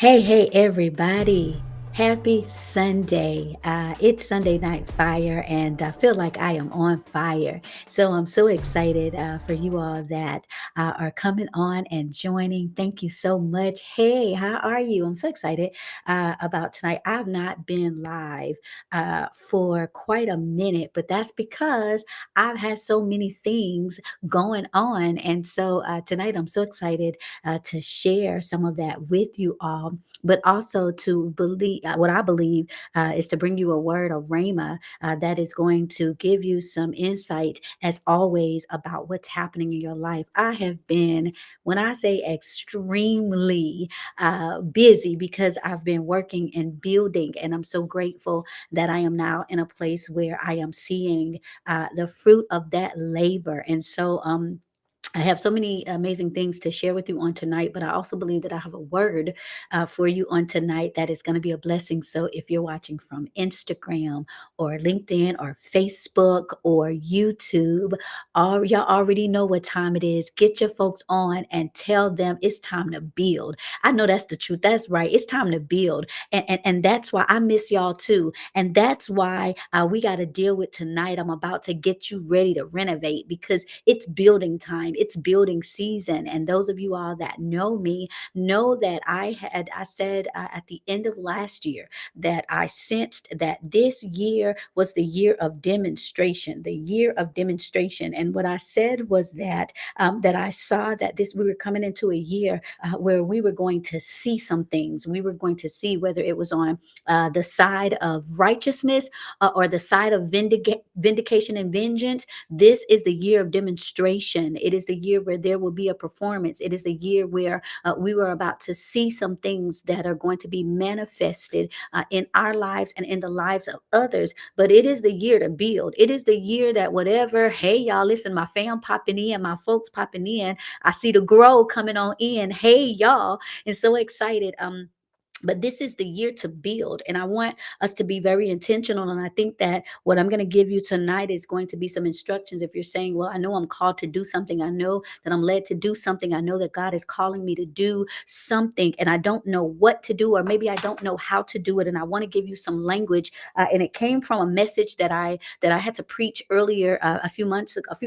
Hey, everybody. Happy Sunday. It's Sunday Night Fire, and I feel like I am on fire. So I'm so excited for you all that are coming on and joining. Thank you so much. Hey, how are you? I'm so excited about tonight. I've not been live for quite a minute, but that's because I've had so many things going on. And so tonight I'm so excited to share some of that with you all, but also to believe what I believe is to bring you a word of Rhema that is going to give you some insight, as always, about what's happening in your life. I have been, when I say extremely busy, because I've been working and building, and I'm so grateful that I am now in a place where I am seeing the fruit of that labor. And so, I have so many amazing things to share with you on tonight, but I also believe that I have a word for you on tonight that is going to be a blessing. So if you're watching from Instagram or LinkedIn or Facebook or YouTube, or y'all already know what time it is, get your folks on and tell them it's time to build. I know that's the truth. That's right. It's time to build. And that's why I miss y'all too. And that's why we got to deal with tonight. I'm about to get you ready to renovate because it's building time, it's building season. And those of you all that know me know that I said at the end of last year that I sensed that this year was the year of demonstration, the year of demonstration. And what I said was that I saw that this we were coming into a year where we were going to see some things. We were going to see whether it was on the side of righteousness or the side of vindication and vengeance. This is the year of demonstration. It is the year where there will be a performance. It is the year where we were about to see some things that are going to be manifested in our lives and in the lives of others. But it is the year to build. It is the year that whatever, hey, y'all, listen, my fam popping in, my folks popping in. I see the grow coming on in. Hey, y'all. And so excited. But this is the year to build, and I want us to be very intentional. And I think that what I'm going to give you tonight is going to be some instructions. If you're saying, well, I know I'm called to do something, I know that I'm led to do something, I know that God is calling me to do something, and I don't know what to do, or maybe I don't know how to do it, and I want to give you some language. And it came from a message that I had to preach earlier, a few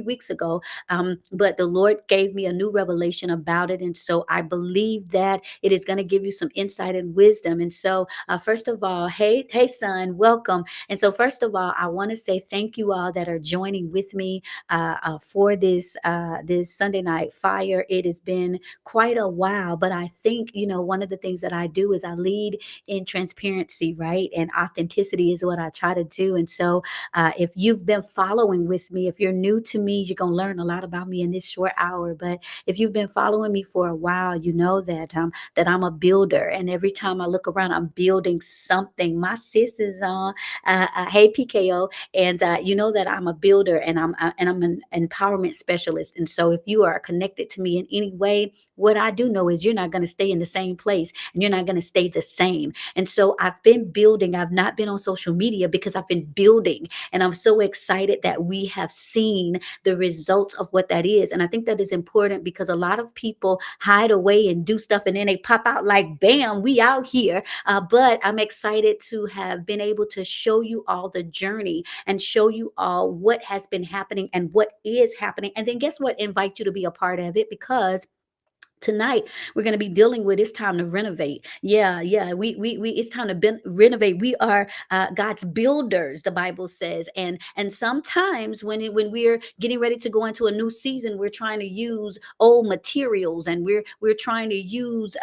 weeks ago. But the Lord gave me a new revelation about it, and so I believe that it is going to give you some insight and wisdom. And so, first of all, hey, son, welcome. And so, first of all, I want to say thank you all that are joining with me for this Sunday Night Fire. It has been quite a while, but I think one of the things that I do is I lead in transparency, right? And authenticity is what I try to do. And so, if you've been following with me, if you're new to me, you're gonna learn a lot about me in this short hour. But if you've been following me for a while, you know that I'm a builder, and every time I look around, I'm building something. My sis is on. Hey, PKO, and you know that I'm a builder, and I'm an empowerment specialist. And so, if you are connected to me in any way, what I do know is you're not going to stay in the same place, and you're not going to stay the same. And so, I've been building. I've not been on social media because I've been building, and I'm so excited that we have seen the results of what that is. And I think that is important because a lot of people hide away and do stuff, and then they pop out like, bam, we out here. But I'm excited to have been able to show you all the journey and show you all what has been happening and what is happening. And then guess what? Invite you to be a part of it, because tonight we're going to be dealing with it's time to renovate. Yeah, we it's time to renovate. We are God's builders, the Bible says. And sometimes when we're getting ready to go into a new season, we're trying to use old materials, and we're trying to use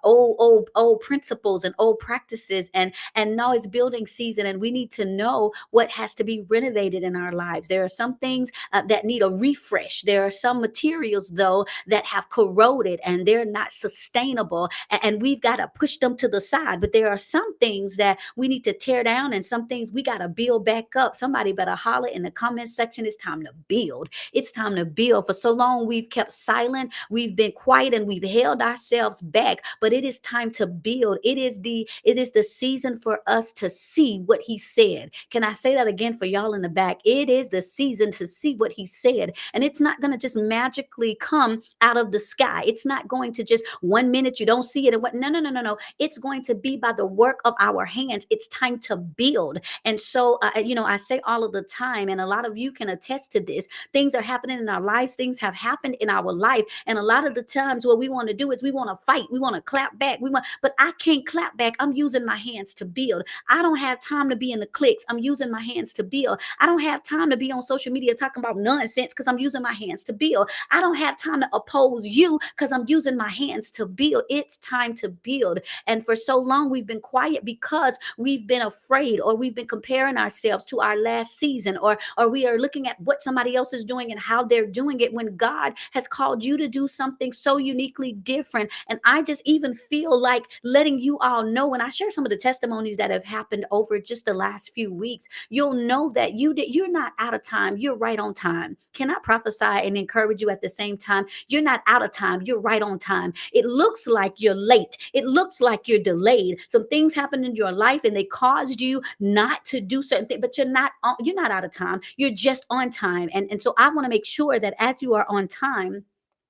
old principles and old practices. And now it's building season, and we need to know what has to be renovated in our lives. There are some things that need a refresh. There are some materials, though, that have corroded and they're not sustainable, and we've got to push them to the side. But there are some things that we need to tear down, and some things we got to build back up. Somebody better holler in the comment section. It's time to build. It's time to build. For so long we've kept silent, we've been quiet, and we've held ourselves back, but it is time to build. It is the season for us to see what he said. Can I say that again for y'all in the back? It is the season to see what he said, and it's not going to just magically come out of the sky. It's not going to just 1 minute you don't see it and what. No, no, no, no, no. It's going to be by the work of our hands. It's time to build. And so, I say all of the time, and a lot of you can attest to this. Things are happening in our lives. Things have happened in our life, and a lot of the times, what we want to do is we want to fight. We want to clap back. But I can't clap back. I'm using my hands to build. I don't have time to be in the clicks. I'm using my hands to build. I don't have time to be on social media talking about nonsense because I'm using my hands to build. I don't have time to oppose you because I'm using my hands to build. It's time to build. And for so long, we've been quiet because we've been afraid, or we've been comparing ourselves to our last season, or we are looking at what somebody else is doing and how they're doing it, when God has called you to do something so uniquely different. And I just even feel like letting you all know, when I share some of the testimonies that have happened over just the last few weeks, you'll know that you're not out of time. You're right on time. Can I prophesy and encourage you at the same time? You're not out of time. You're right on time. It looks like you're late. It looks like you're delayed. Some things happened in your life and they caused you not to do certain things, but you're not out of time. You're just on time. And so I want to make sure that as you are on time,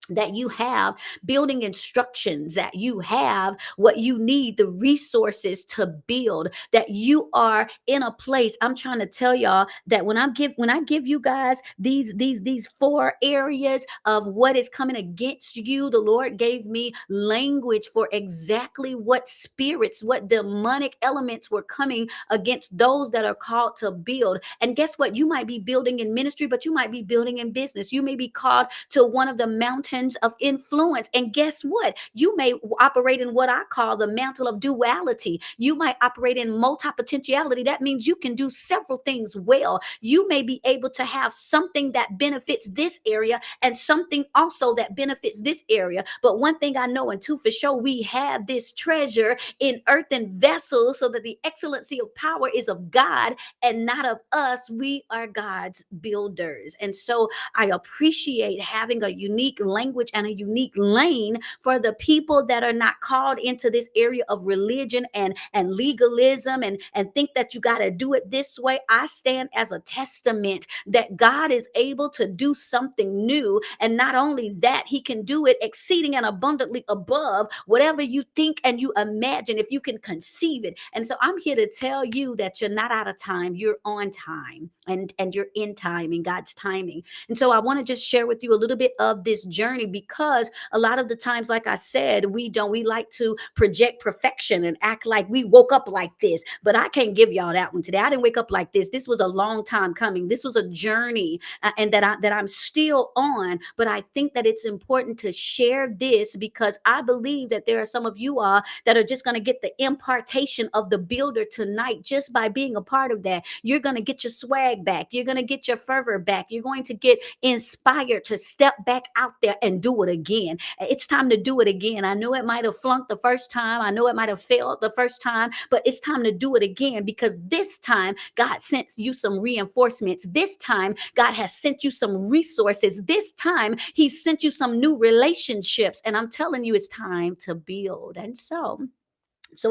that you have building instructions, that you have what you need, the resources to build, that you are in a place. I'm trying to tell y'all that when I give you guys these four areas of what is coming against you, the Lord gave me language for exactly what spirits, what demonic elements were coming against those that are called to build. And guess what? You might be building in ministry, but you might be building in business. You may be called to one of the mountains of influence. And guess what? You may operate in what I call the mantle of duality. You might operate in multi-potentiality. That means you can do several things well. You may be able to have something that benefits this area and something also that benefits this area. But one thing I know, and two for sure, we have this treasure in earthen vessels so that the excellency of power is of God and not of us. We are God's builders. And so I appreciate having a unique language and a unique lane for the people that are not called into this area of religion and legalism and think that you got to do it this way. I stand as a testament that God is able to do something new. And not only that, he can do it exceeding and abundantly above whatever you think and you imagine, if you can conceive it. And so I'm here to tell you that you're not out of time. You're on time, and you're in time, in God's timing. And so I want to just share with you a little bit of this journey, because a lot of the times, like I said, we like to project perfection and act like we woke up like this. But I can't give y'all that one today. I didn't wake up like this. This was a long time coming. This was a journey, and that I'm still on. But I think that it's important to share this, because I believe that there are some of you all that are just going to get the impartation of the builder tonight just by being a part of that. You're going to get your swag back. You're going to get your fervor back. You're going to get inspired to step back out there and do it again. It's time to do it again. I know it might have flunked the first time. I know it might have failed the first time, but it's time to do it again, because this time God sent you some reinforcements. This time God has sent you some resources. This time he sent you some new relationships. And I'm telling you, it's time to build. And so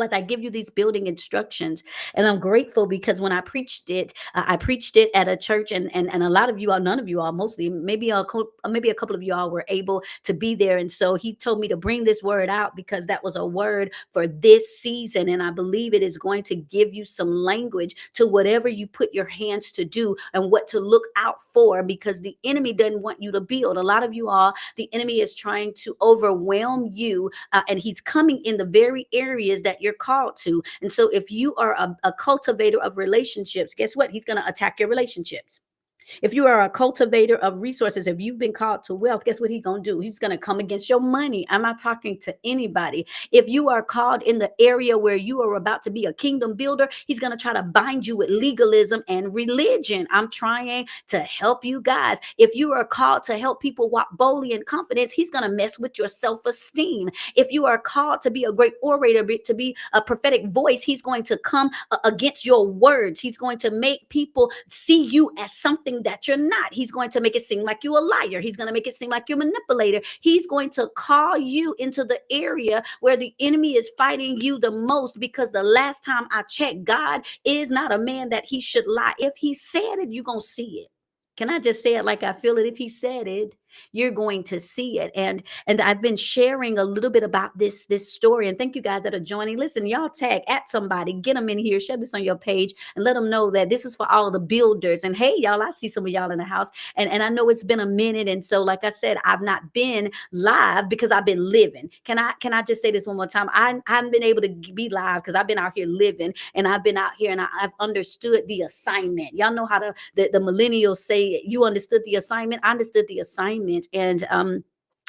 as I give you these building instructions, and I'm grateful because when I preached it at a church, and a lot of you all, none of you all, mostly, maybe a couple of you all were able to be there. And so he told me to bring this word out because that was a word for this season. And I believe it is going to give you some language to whatever you put your hands to do and what to look out for, because the enemy doesn't want you to build. A lot of you all, the enemy is trying to overwhelm you, and he's coming in the very areas that you're called to. And so if you are a cultivator of relationships, guess what? He's going to attack your relationships. If you are a cultivator of resources, if you've been called to wealth, guess what he's going to do? He's going to come against your money. I'm not talking to anybody. If you are called in the area where you are about to be a kingdom builder, he's going to try to bind you with legalism and religion. I'm trying to help you guys. If you are called to help people walk boldly in confidence, he's going to mess with your self-esteem. If you are called to be a great orator, to be a prophetic voice, he's going to come against your words. He's going to make people see you as something that you're not. He's going to make it seem like you're a liar. He's going to make it seem like you're a manipulator. He's going to call you into the area where the enemy is fighting you the most, because the last time I checked, God is not a man that he should lie. If he said it, you're going to see it. Can I just say it like I feel it? If he said it, You're going to see it. And I've been sharing a little bit about this story. And thank you guys that are joining. Listen, y'all tag at somebody, get them in here, share this on your page, and let them know that this is for all of the builders. And hey, y'all, I see some of y'all in the house, and I know it's been a minute. And so, like I said, I've not been live because I've been living. Can I just say this one more time? I haven't been able to be live because I've been out here living, and I've been out here, and I've understood the assignment. Y'all know how the millennials say, you understood the assignment. I understood the assignment.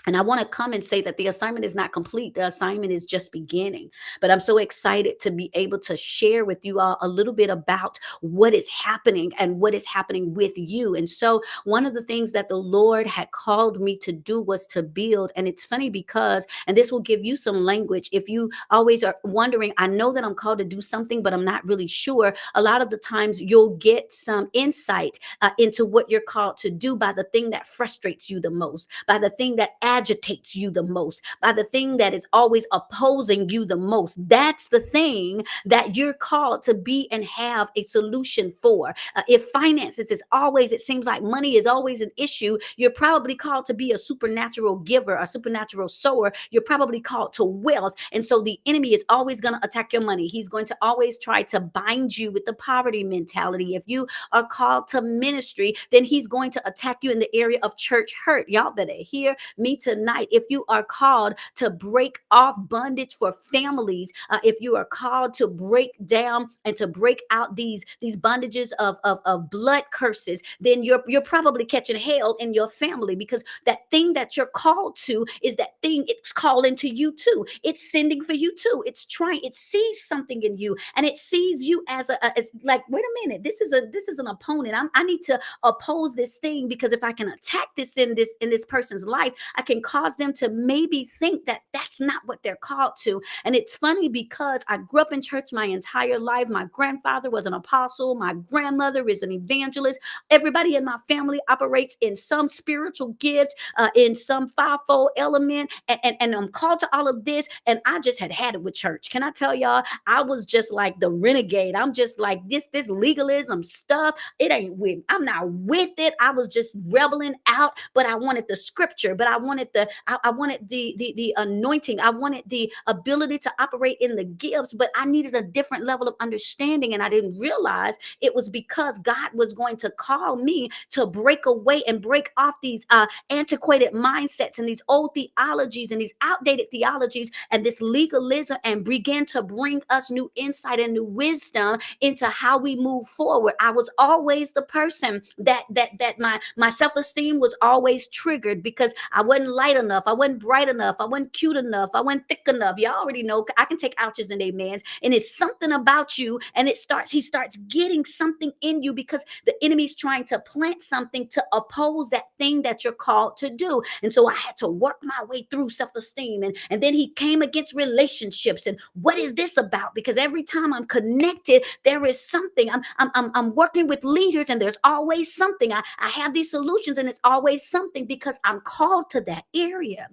And I want to come and say that the assignment is not complete. The assignment is just beginning. But I'm so excited to be able to share with you all a little bit about what is happening and what is happening with you. And so, one of the things that the Lord had called me to do was to build. And it's funny because, and this will give you some language, if you always are wondering, I know that I'm called to do something, but I'm not really sure. A lot of the times you'll get some insight into what you're called to do by the thing that frustrates you the most, by the thing that agitates you the most, by the thing that is always opposing you the most. That's the thing that you're called to be and have a solution for. If finances is always, it seems like money is always an issue, you're probably called to be a supernatural giver, a supernatural sower. You're probably called to wealth. And so the enemy is always going to attack your money. He's going to always try to bind you with the poverty mentality. If you are called to ministry, then he's going to attack you in the area of church hurt. Y'all better hear me tonight. If you are called to break off bondage for families, if you are called to break down and to break out these bondages of blood curses, then you're probably catching hell in your family, because that thing that you're called to is that thing, it's calling to you too. It's sending for you too. It sees something in you, and it sees you as like, wait a minute, this is an opponent. I need to oppose this thing, because if I can attack this in this person's life, I can cause them to maybe think that that's not what they're called to. And it's funny because I grew up in church my entire life. My grandfather was an apostle. My grandmother is an evangelist. Everybody in my family operates in some spiritual gift, in some fivefold element. And I'm called to all of this. And I just had it with church. Can I tell y'all? I was just like the renegade. I'm just like this legalism stuff. It ain't with, I'm not with it. I was just rebelling out, but I wanted the scripture, but I wanted I wanted the anointing. I wanted the ability to operate in the gifts, but I needed a different level of understanding. And I didn't realize it was because God was going to call me to break away and break off these antiquated mindsets and these old theologies and these outdated theologies and this legalism, and begin to bring us new insight and new wisdom into how we move forward. I was always the person that my self-esteem was always triggered because I wasn't light enough, I wasn't bright enough, I wasn't cute enough, I wasn't thick enough. Y'all already know I can take ouches and amens, and it's something about you, and he starts getting something in you because the enemy's trying to plant something to oppose that thing that you're called to do. And so I had to work my way through self-esteem, and then he came against relationships. And what is this about? Because every time I'm connected, there is something. I'm working with leaders, and there's always something. I have these solutions, and it's always something because I'm called to that area.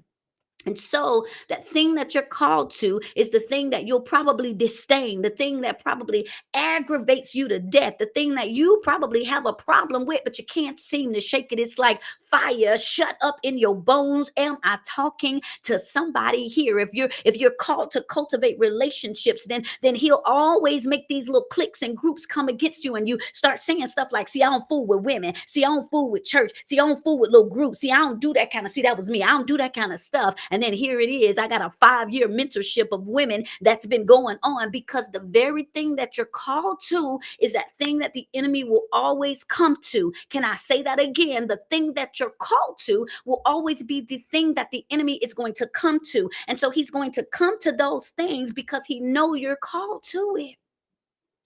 And so that thing that you're called to is the thing that you'll probably disdain, the thing that probably aggravates you to death, the thing that you probably have a problem with, but you can't seem to shake it. It's like fire shut up in your bones. Am I talking to somebody here? If you're called to cultivate relationships, then he'll always make these little cliques and groups come against you, and you start saying stuff like, see, I don't fool with women. See, I don't fool with church. See, I don't fool with little groups. See, I don't do that kind of, see, that was me. I don't do that kind of stuff. And then here it is. I got a 5-year mentorship of women that's been going on because the very thing that you're called to is that thing that the enemy will always come to. Can I say that again? The thing that you're called to will always be the thing that the enemy is going to come to. And so he's going to come to those things because he know you're called to it.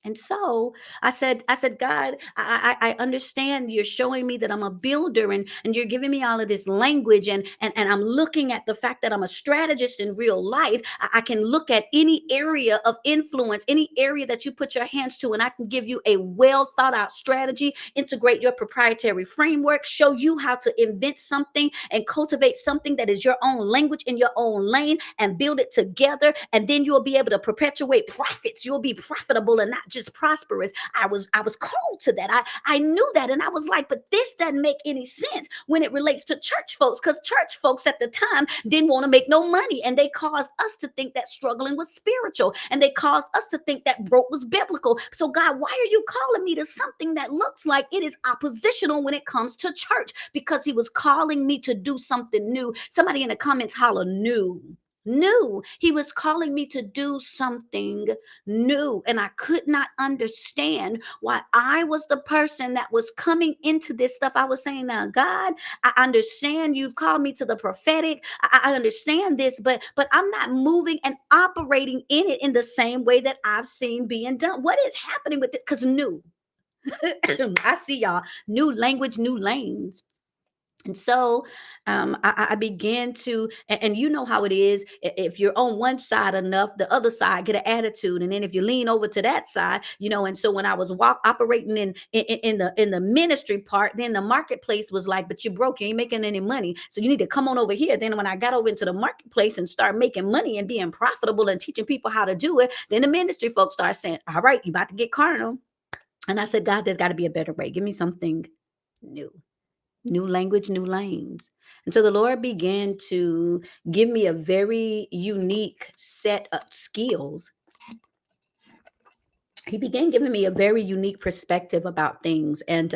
And so I said, God, I understand you're showing me that I'm a builder, and you're giving me all of this language, and I'm looking at the fact that I'm a strategist in real life. I can look at any area of influence, any area that you put your hands to, and I can give you a well thought out strategy, integrate your proprietary framework, show you how to invent something and cultivate something that is your own language in your own lane, and build it together. And then you'll be able to perpetuate profits. You'll be profitable and not just prosperous. I was called to that. I knew that, and I was like, but this doesn't make any sense when it relates to church folks, because church folks at the time didn't want to make no money, and they caused us to think that struggling was spiritual, and they caused us to think that broke was biblical. So God, why are you calling me to something that looks like it is oppositional when it comes to church? Because he was calling me to do something new. Somebody in the comments holler new. New. He was calling me to do something new. And I could not understand why I was the person that was coming into this stuff. I was saying, now, God, I understand you've called me to the prophetic. I understand this, but I'm not moving and operating in it in the same way that I've seen being done. What is happening with this? Because new. I see y'all. New language, new lanes. And so I began to, and you know how it is. If you're on one side enough, the other side get an attitude, and then if you lean over to that side, you know. And so when I was operating in the ministry part, then the marketplace was like, "But you're broke, you ain't making any money, so you need to come on over here." Then when I got over into the marketplace and start making money and being profitable and teaching people how to do it, then the ministry folks start saying, "All right, you about to get carnal." And I said, "God, there's got to be a better way. Give me something new." New language, new lanes. And so the Lord began to give me a very unique set of skills. He began giving me a very unique perspective about things. And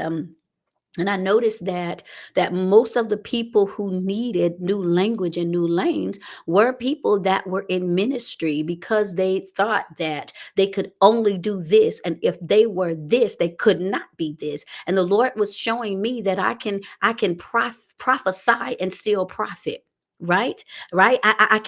I noticed that most of the people who needed new language and new lanes were people that were in ministry, because they thought that they could only do this, and if they were this, they could not be this. And the Lord was showing me that I can prophesy and still profit. Right. I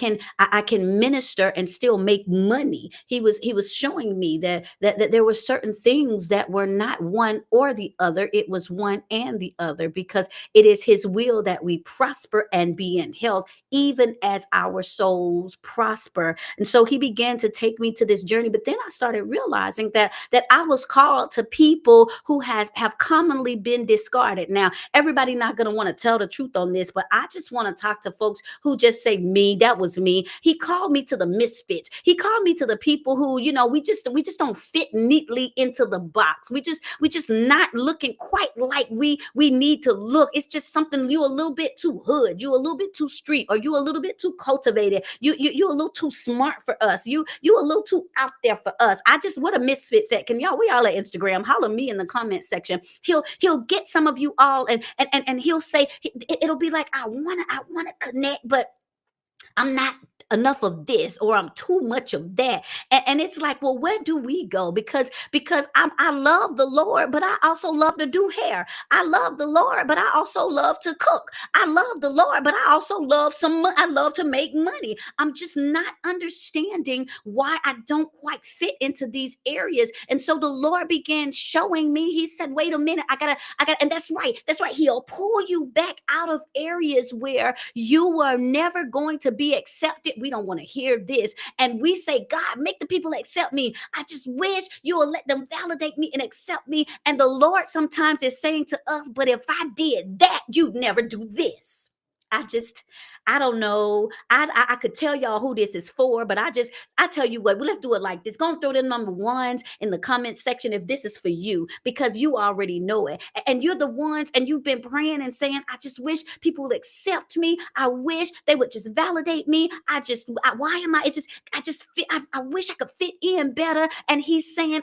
can minister and still make money. He was showing me that there were certain things that were not one or the other. It was one and the other, because it is his will that we prosper and be in health, even as our souls prosper. And so he began to take me to this journey. But then I started realizing that I was called to people who have commonly been discarded. Now, everybody not going to want to tell the truth on this, but I just want to talk to folks who just say, "Me, that was me." He called me to the misfits. He called me to the people who, we just don't fit neatly into the box. We just not looking quite like we need to look. It's just something, you a little bit too hood, you a little bit too street, or you a little bit too cultivated. You a little too smart for us. You a little too out there for us. What a misfits at. Can y'all, we all at Instagram, holler me in the comment section. He'll get some of you all, and he'll say, it'll be like, I wanna connect, but I'm not enough of this, or I'm too much of that. And it's like, well, where do we go? Because I love the Lord, but I also love to do hair. I love the Lord, but I also love to cook. I love the Lord, but I also I love to make money. I'm just not understanding why I don't quite fit into these areas. And so the Lord began showing me. He said, wait a minute, I gotta, and that's right. That's right. He'll pull you back out of areas where you were never going to be accepted. We don't want to hear this. And we say, God, make the people accept me. I just wish you will let them validate me and accept me. And the Lord sometimes is saying to us, but if I did that, you'd never do this. I don't know. I could tell y'all who this is for, but I tell you what, well, let's do it like this. Go and throw the number ones in the comment section if this is for you, because you already know it. And you're the ones, and you've been praying and saying, I just wish people would accept me. I wish they would just validate me. Why am I? It's just, I wish I could fit in better. And he's saying,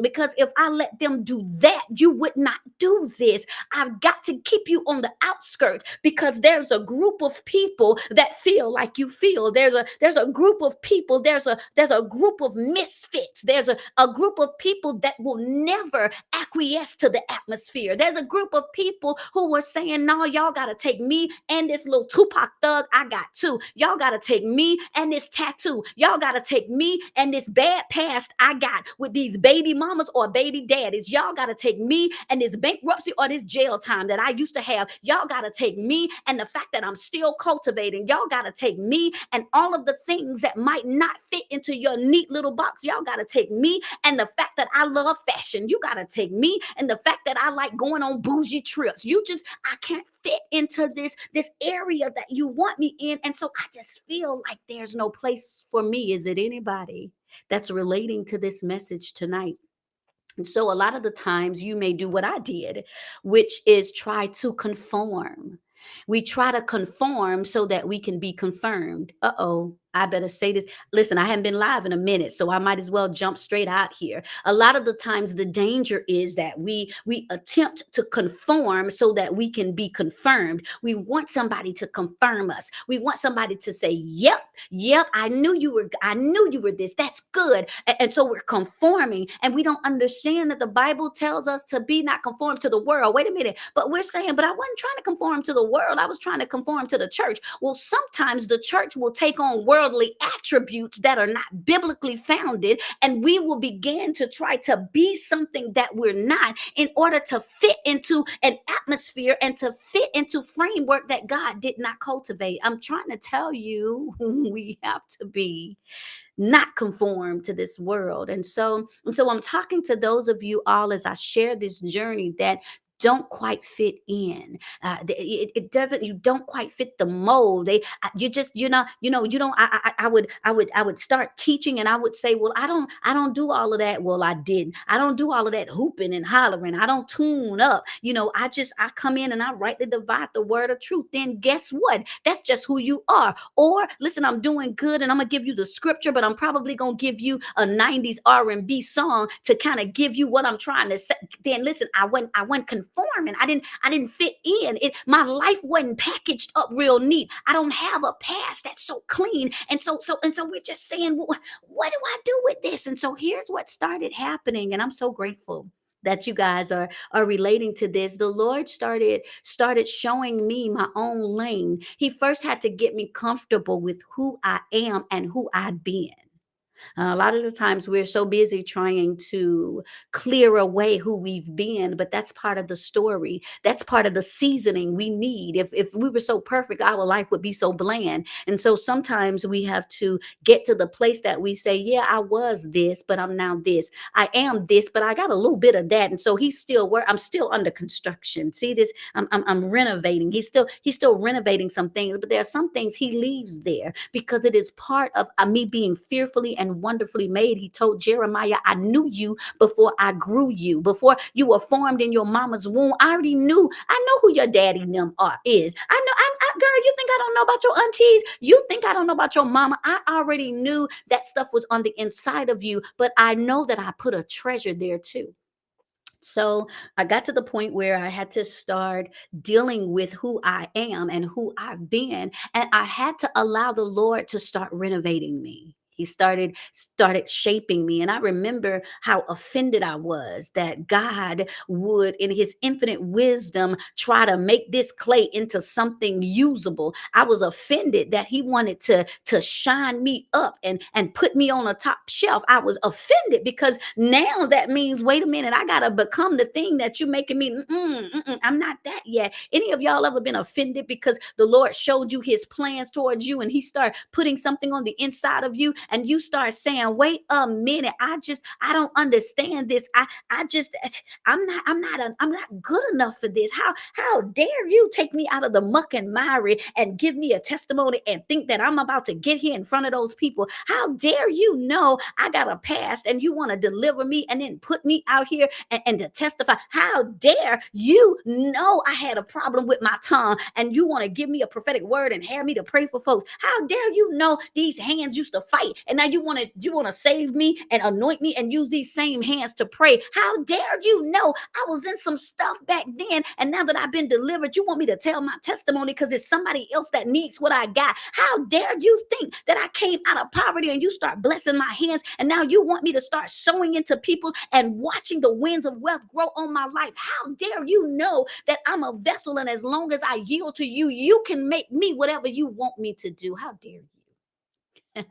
because if I let them do that, you would not do this. I've got to keep you on the outskirts, because there's a group of people that feel like you feel. There's a group of people, there's a group of misfits. There's a group of people that will never acquiesce to the atmosphere. There's a group of people who were saying, no, y'all gotta take me and this little Tupac thug I got too. Y'all gotta take me and this tattoo. Y'all gotta take me and this bad past I got with these baby mamas or baby daddies. Y'all gotta take me and this bankruptcy or this jail time that I used to have. Y'all gotta take me and the fact that I'm still cultivating. Y'all gotta take me and all of the things that might not fit into your neat little box. Y'all gotta take me and the fact that I love fashion. You gotta take me and the fact that I like going on bougie trips. I can't fit into this area that you want me in. And so I just feel like there's no place for me. Is it anybody that's relating to this message tonight? And so a lot of the times you may do what I did, which is try to conform. We try to conform so that we can be confirmed. Uh-oh, I better say this. Listen, I haven't been live in a minute, so I might as well jump straight out here. A lot of the times the danger is that we attempt to conform so that we can be confirmed. We want somebody to confirm us. We want somebody to say, "Yep, yep, I knew you were this. That's good." And so we're conforming, and we don't understand that the Bible tells us to be not conformed to the world. Wait a minute, but we're saying, but I wasn't trying to conform to the world. I was trying to conform to the church. Well, sometimes the church will take on worldly attributes that are not biblically founded, and we will begin to try to be something that we're not in order to fit into an atmosphere and to fit into framework that God did not cultivate. I'm trying to tell you, we have to be not conform to this world. And so I'm talking to those of you all as I share this journey that don't quite fit in. It doesn't. You don't quite fit the mold. You just, you don't. I would start teaching, and I would say, well, I don't do all of that. Well, I didn't. I don't do all of that hooping and hollering. I don't tune up. I come in and I rightly divide the word of truth. Then guess what? That's just who you are. Or listen, I'm doing good, and I'm gonna give you the scripture, but I'm probably gonna give you a '90s R&B song to kind of give you what I'm trying to say. Then listen, I went conforming. I didn't fit in. My life wasn't packaged up real neat. I don't have a past that's so clean. And so we're just saying, well, what do I do with this? And so here's what started happening, and I'm so grateful that you guys are relating to this. The Lord started showing me my own lane. He first had to get me comfortable with who I am and who I've been. A lot of the times we're so busy trying to clear away who we've been, but that's part of the story. That's part of the seasoning we need. If we were so perfect, our life would be so bland. And so sometimes we have to get to the place that we say, yeah, I was this, but I'm now this. I am this, but I got a little bit of that. And so he's still where I'm still under construction. See this? I'm renovating. He's still renovating some things, but there are some things he leaves there because it is part of me being fearfully and wonderfully made. He told Jeremiah, I knew you before I grew you. Before you were formed in your mama's womb, I already knew. I know who your daddy and them is. I know. Girl, you think I don't know about your aunties? You think I don't know about your mama? I already knew that stuff was on the inside of you, but I know that I put a treasure there too. So I got to the point where I had to start dealing with who I am and who I've been. And I had to allow the Lord to start renovating me. He started shaping me. And I remember how offended I was that God would, in his infinite wisdom, try to make this clay into something usable. I was offended that he wanted to shine me up and put me on a top shelf. I was offended because now that means, wait a minute, I gotta become the thing that you're making me. I'm not that yet. Any of y'all ever been offended because the Lord showed you his plans towards you and he started putting something on the inside of you and you start saying, wait a minute, I don't understand this. I'm not good enough for this. How dare you take me out of the muck and miry and give me a testimony and think that I'm about to get here in front of those people? How dare you know I got a past and you want to deliver me and then put me out here and to testify? How dare you know I had a problem with my tongue and you want to give me a prophetic word and have me to pray for folks? How dare you know these hands used to fight and now you want to save me and anoint me and use these same hands to pray? How dare you know I was in some stuff back then and now that I've been delivered, you want me to tell my testimony because it's somebody else that needs what I got? How dare you think that I came out of poverty and you start blessing my hands and now you want me to start sowing into people and watching the winds of wealth grow on my life? How dare you know that I'm a vessel and as long as I yield to you, you can make me whatever you want me to do? How dare you?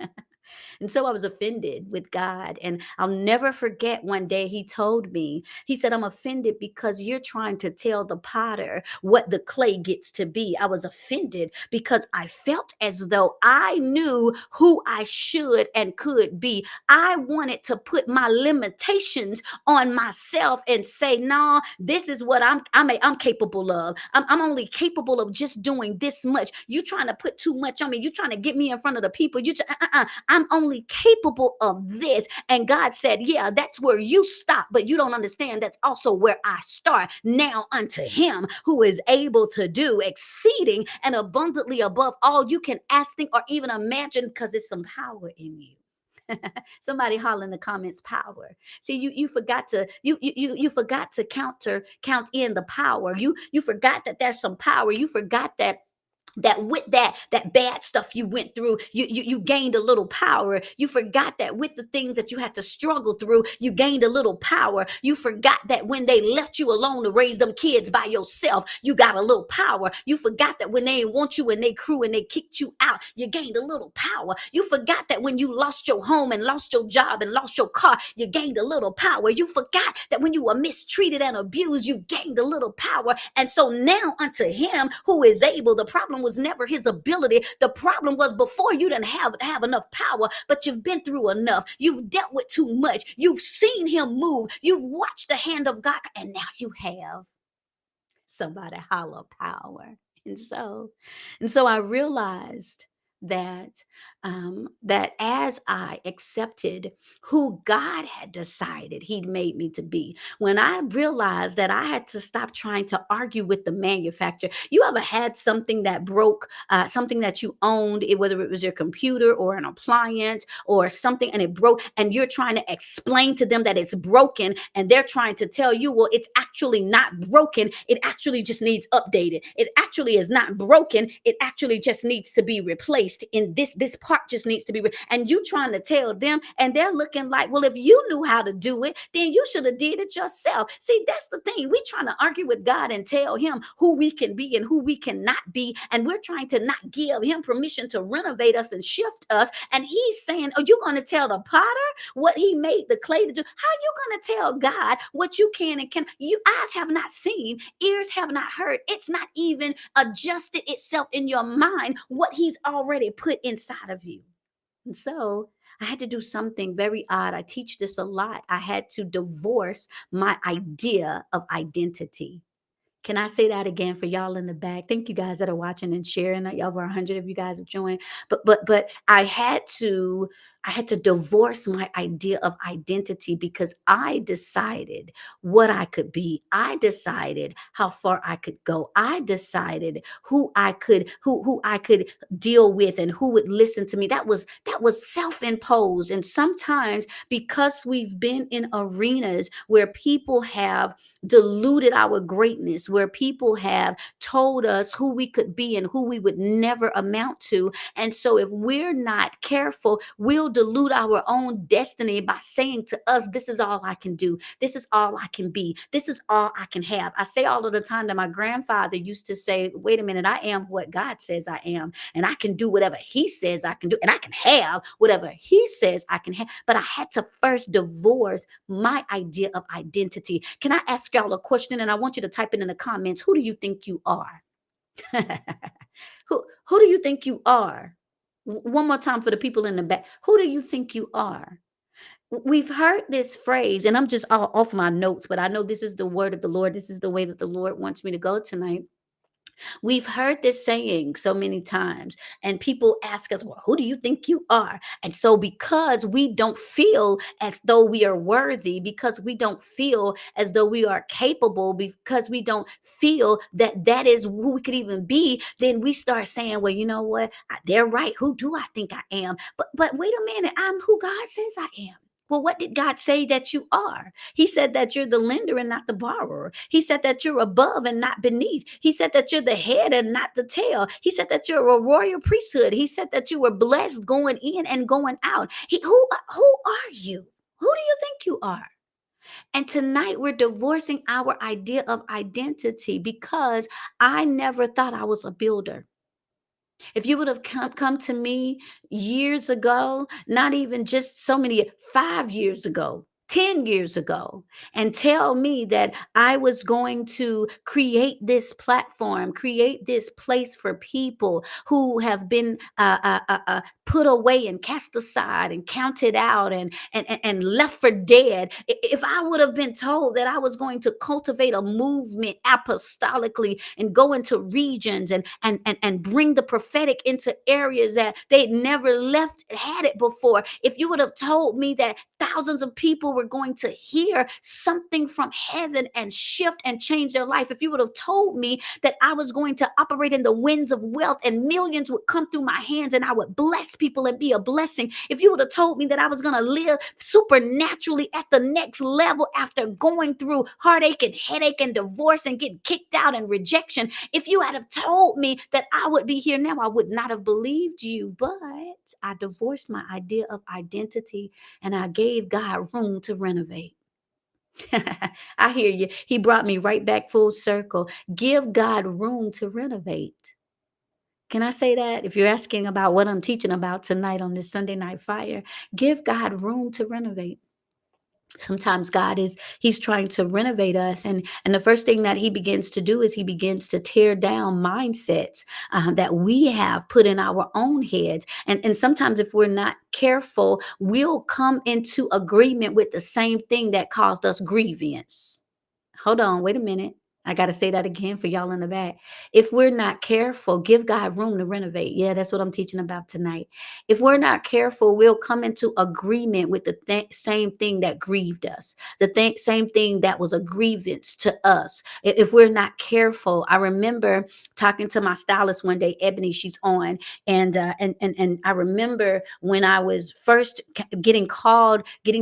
And so I was offended with God. And I'll never forget one day he told me, he said, I'm offended because you're trying to tell the potter what the clay gets to be. I was offended because I felt as though I knew who I should and could be. I wanted to put my limitations on myself and say, no, this is what I'm capable of. I'm only capable of just doing this much. You trying to put too much on me. You trying to get me in front of the people. I'm only capable of this. And God said, yeah, that's where you stop, but you don't understand that's also where I start. Now unto him who is able to do exceeding and abundantly above all you can ask, think, or even imagine, because it's some power in you. Somebody holler in the comments, power. See, you forgot to you forgot to count in the power. You forgot that there's some power. You forgot that with that bad stuff you went through, you gained a little power. You forgot that with the things that you had to struggle through, you gained a little power. You forgot that when they left you alone to raise them kids by yourself, you got a little power. You forgot that when they didn't want you and they crew and they kicked you out, you gained a little power. You forgot that when you lost your home and lost your job and lost your car, you gained a little power. You forgot that when you were mistreated and abused, you gained a little power. And so now unto him who is able, the problem was never his ability. The problem was before you didn't have enough power, but you've been through enough. You've dealt with too much. You've seen him move. You've watched the hand of God, and now you have. Somebody holler power. And so, and so I realized that as I accepted who God had decided He'd made me to be, when I realized that I had to stop trying to argue with the manufacturer. You ever had something that broke, something that you owned, whether it was your computer or an appliance or something, and it broke, and you're trying to explain to them that it's broken, and they're trying to tell you, well, it's actually not broken. It actually just needs updated. It actually is not broken. It actually just needs to be replaced. In this part just needs to be, and you trying to tell them, and they're looking like, well, if you knew how to do it, then you should have did it yourself. See, that's the thing. We trying to argue with God and tell him who we can be and who we cannot be, and we're trying to not give him permission to renovate us and shift us. And he's saying, are you going to tell the potter what he made the clay to do? How you going to tell God what you can and can? You eyes have not seen, ears have not heard. It's not even adjusted itself in your mind what he's already put inside of you. And so I had to do something very odd. I teach this a lot. I had to divorce my idea of identity. Can I say that again for y'all in the back? Thank you guys that are watching and sharing. Over 100 of you guys have joined. But I had to divorce my idea of identity because I decided what I could be. I decided how far I could go. I decided who I could deal with and who would listen to me. That was self-imposed. And sometimes because we've been in arenas where people have diluted our greatness, where people have told us who we could be and who we would never amount to. And so, if we're not careful, we'll dilute our own destiny by saying to us, this is all I can do. This is all I can be. This is all I can have. I say all of the time that my grandfather used to say, wait a minute, I am what God says I am, and I can do whatever He says I can do, and I can have whatever He says I can have. But I had to first divorce my idea of identity. Can I ask y'all a question? And I want you to type it in the comments. Who do you think you are? who do you think you are? One more time for the people in the back. Who do you think you are? We've heard this phrase, and I'm just all off my notes, but I know this is the word of the Lord. This is the way that the Lord wants me to go tonight. We've heard this saying so many times, and people ask us, well, who do you think you are? And so, because we don't feel as though we are worthy, because we don't feel as though we are capable, because we don't feel that that is who we could even be, then we start saying, well, you know what? They're right. Who do I think I am? But wait a minute, I'm who God says I am. Well, what did God say that you are? He said that you're the lender and not the borrower. He said that you're above and not beneath. He said that you're the head and not the tail. He said that you're a royal priesthood. He said that you were blessed going in and going out. Who are you? Who do you think you are? And tonight we're divorcing our idea of identity because I never thought I was a builder. If you would have come to me years ago, not even just so many, 5 years ago, 10 years ago and tell me that I was going to create this platform, create this place for people who have been put away and cast aside and counted out and left for dead. If I would have been told that I was going to cultivate a movement apostolically and go into regions and bring the prophetic into areas that they'd never left had it before, if you would have told me that thousands of people were going to hear something from heaven and shift and change their life, if you would have told me that I was going to operate in the winds of wealth and millions would come through my hands and I would bless people and be a blessing, if you would have told me that I was going to live supernaturally at the next level after going through heartache and headache and divorce and getting kicked out and rejection, if you had have told me that I would be here now, I would not have believed you. But I divorced my idea of identity and I gave God room to renovate. I hear you. He brought me right back full circle. Give God room to renovate. Can I say that? If you're asking about what I'm teaching about tonight on this Sunday Night Fire, give God room to renovate. Sometimes God is he's trying to renovate us, and the first thing that he begins to do is he begins to tear down mindsets that we have put in our own heads, and sometimes if we're not careful, we'll come into agreement with the same thing that caused us grievance. Hold on, wait a minute. I got to say that again for y'all in the back. If we're not careful, give God room to renovate. Yeah, that's what I'm teaching about tonight. If we're not careful, we'll come into agreement with the same thing that grieved us, the same thing that was a grievance to us. If we're not careful, I remember talking to my stylist one day, Ebony, she's on, and I remember when I was first getting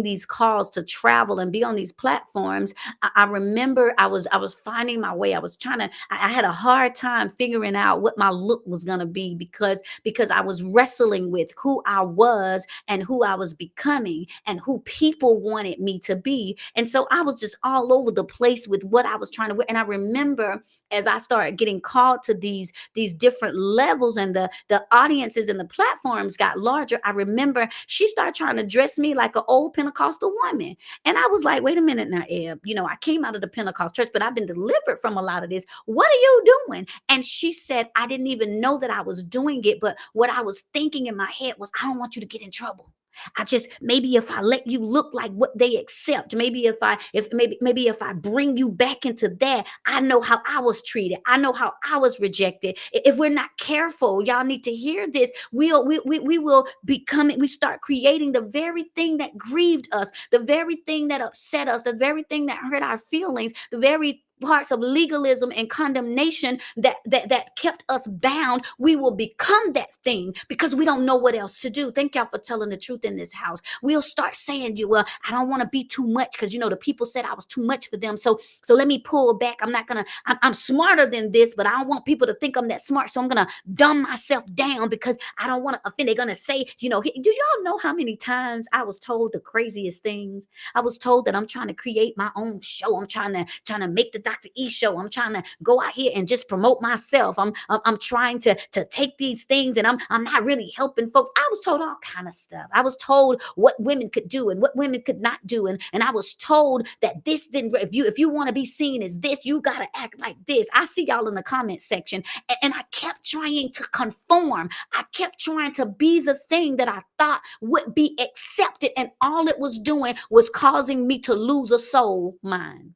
these calls to travel and be on these platforms. I remember I was finding my way. I was trying to. I had a hard time figuring out what my look was gonna be because I was wrestling with who I was and who I was becoming and who people wanted me to be. And so I was just all over the place with what I was trying to wear. And I remember as I started getting called to these different levels and the audiences and the platforms got larger. I remember she started trying to dress me like an old Pentecostal woman. And I was like, wait a minute now, Eb. I came out of the Pentecost church, but I've been delivered from a lot of this. What are you doing? And she said, I didn't even know that I was doing it. But what I was thinking in my head was, I don't want you to get in trouble. I just maybe if I let you look like what they accept, maybe if I bring you back into that, I know how I was treated. I know how I was rejected. If we're not careful, y'all need to hear this. We will become we start creating the very thing that grieved us, the very thing that upset us, the very thing that hurt our feelings, the very parts of legalism and condemnation that kept us bound. We will become that thing because we don't know what else to do. Thank y'all for telling the truth in this house. We'll start saying, well, I don't want to be too much because the people said I was too much for them, so let me pull back. I'm smarter than this, but I don't want people to think I'm that smart, so I'm gonna dumb myself down because I don't want to offend. They're gonna say, do y'all know how many times I was told the craziest things? I was told that I'm trying to create my own show. I'm trying to make the Dr. E show. I'm trying to go out here and just promote myself. I'm trying to take these things, and I'm not really helping folks. I was told all kind of stuff. I was told what women could do and what women could not do, and I was told that this didn't. If you want to be seen as this, you gotta act like this. I see y'all in the comment section, and I kept trying to conform. I kept trying to be the thing that I thought would be accepted, and all it was doing was causing me to lose a soul mine.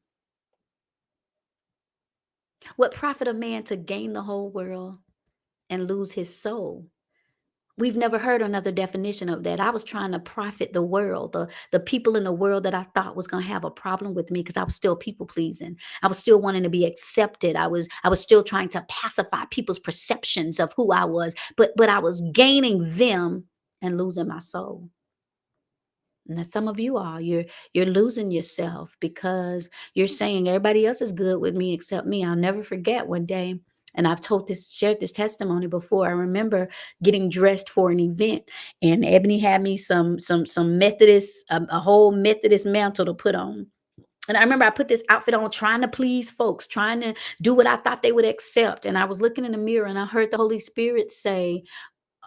What profit a man to gain the whole world and lose his soul? We've never heard another definition of that. I was trying to profit the world, the people in the world that I thought was going to have a problem with me because I was still people pleasing. I was still wanting to be accepted. I was still trying to pacify people's perceptions of who I was, but I was gaining them and losing my soul. And that some of you are you're losing yourself because you're saying everybody else is good with me except me. I'll never forget one day, and I've shared this testimony before. I remember getting dressed for an event, and Ebony had me some Methodist, a whole Methodist mantle to put on. And I remember I put this outfit on trying to please folks, trying to do what I thought they would accept. And I was looking in the mirror and I heard the Holy Spirit say,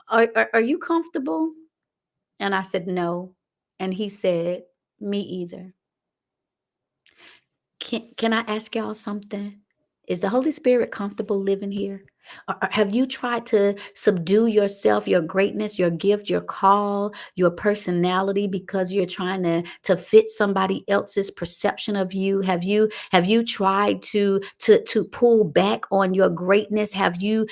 are you comfortable? And I said, no. And he said, Me either. Can I ask y'all something? Is the Holy Spirit comfortable living here? Or have you tried to subdue yourself, your greatness, your gift, your call, your personality because you're trying to fit somebody else's perception of you? Have you tried to pull back on your greatness? Have you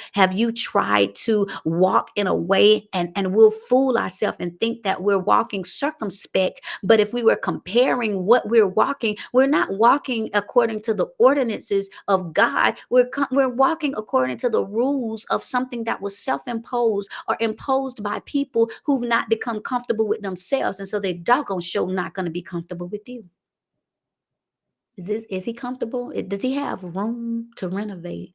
tried to walk in a way, and we'll fool ourselves and think that we're walking circumspect, but if we were comparing what we're walking, we're not walking according to the ordinances of God. We're walking according to the rules of something that was self-imposed or imposed by people who've not become comfortable with themselves. And so they doggone sure not going to be comfortable with you. Is he comfortable? Does he have room to renovate?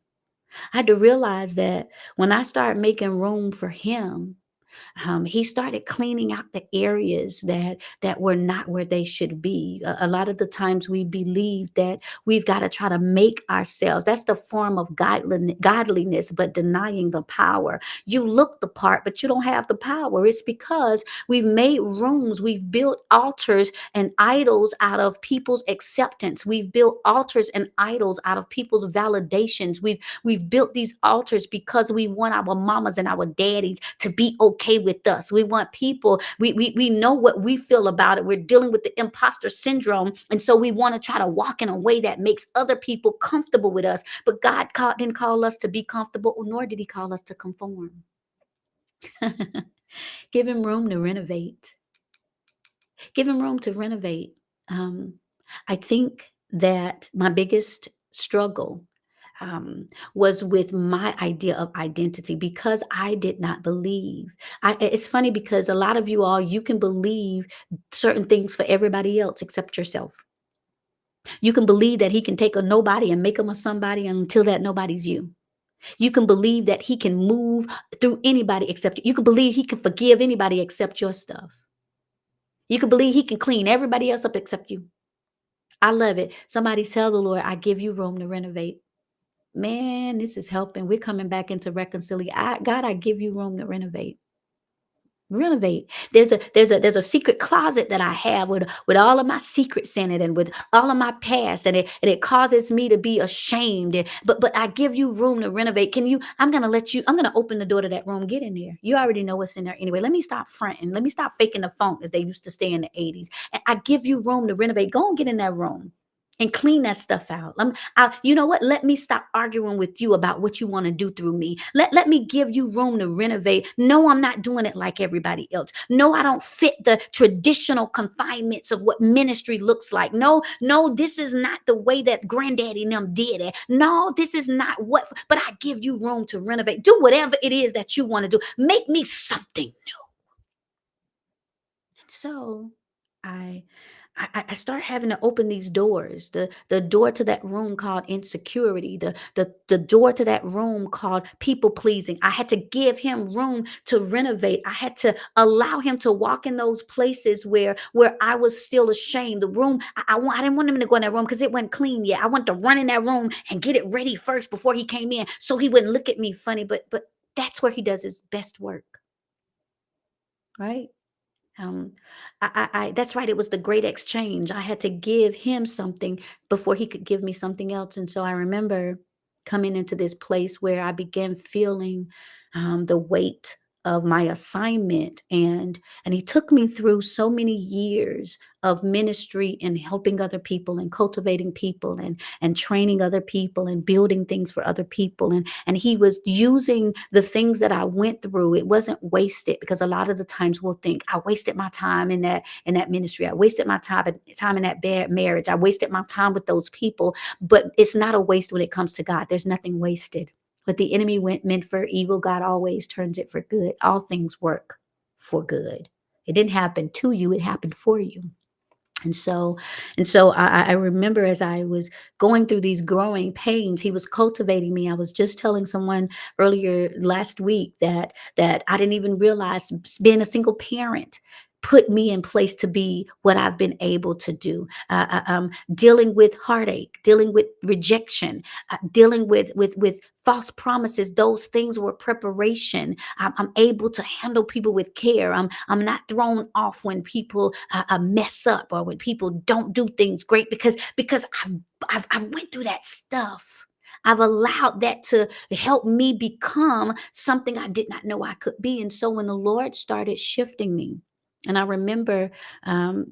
I had to realize that when I start making room for him, he started cleaning out the areas that were not where they should be. A lot of the times we believe that we've got to try to make ourselves. That's the form of godliness, but denying the power. You look the part, but you don't have the power. It's because we've made rooms, we've built altars and idols out of people's acceptance. We've built altars and idols out of people's validations. We've built these altars because we want our mamas and our daddies to be okay with us. We want people, we know what we feel about it. We're dealing with the imposter syndrome. And so we want to try to walk in a way that makes other people comfortable with us. But didn't call us to be comfortable, nor did he call us to conform. Give him room to renovate. Give him room to renovate. Um, I think that my biggest struggle was with my idea of identity because I did not believe. It's funny because a lot of you all, you can believe certain things for everybody else except yourself. You can believe that he can take a nobody and make them a somebody until that nobody's you. You can believe that he can move through anybody except you. You can believe he can forgive anybody except your stuff. You can believe he can clean everybody else up except you. I love it. Somebody tell the Lord, I give you room to renovate. Man, this is helping. We're coming back into reconciliation. God, I give you room to renovate. Renovate. There's a secret closet that I have with all of my secrets in it and with all of my past, and it causes me to be ashamed. But I give you room to renovate. Can you? I'm gonna open the door to that room. Get in there. You already know what's in there anyway. Let me stop fronting. Let me stop faking the funk as they used to stay in the 80s. And I give you room to renovate. Go and get in that room and clean that stuff out. You know what? Let me stop arguing with you about what you want to do through me. Let me give you room to renovate. No, I'm not doing it like everybody else. No, I don't fit the traditional confinements of what ministry looks like. No, this is not the way that granddaddy and them did it. No, this is not but I give you room to renovate. Do whatever it is that you want to do. Make me something new. So I I start having to open these doors, the door to that room called insecurity, the door to that room called people pleasing. I had to give him room to renovate. I had to allow him to walk in those places where I was still ashamed. The room I didn't want him to go in that room because it wasn't clean yet. I wanted to run in that room and get it ready first before he came in, so he wouldn't look at me funny. But that's where he does his best work, right? Um, that's right. It was the great exchange. I had to give him something before he could give me something else. And so I remember coming into this place where I began feeling the weight of my assignment, and he took me through so many years of ministry and helping other people and cultivating people and training other people and building things for other people, and he was using the things that I went through. It wasn't wasted, because a lot of the times we'll think, I wasted my time in that ministry. I wasted my time in that bad marriage. I wasted my time with those people. But it's not a waste when it comes to God. There's nothing wasted. What the enemy meant for evil, God always turns it for good. All things work for good. It didn't happen to you, it happened for you. And so I remember as I was going through these growing pains, he was cultivating me. I was just telling someone earlier last week that I didn't even realize, being a single parent, put me in place to be what I've been able to do. Dealing with heartache, dealing with rejection, dealing with false promises. Those things were preparation. I'm able to handle people with care. I'm not thrown off when people mess up or when people don't do things great because I've went through that stuff. I've allowed that to help me become something I did not know I could be. And so when the Lord started shifting me, and I remember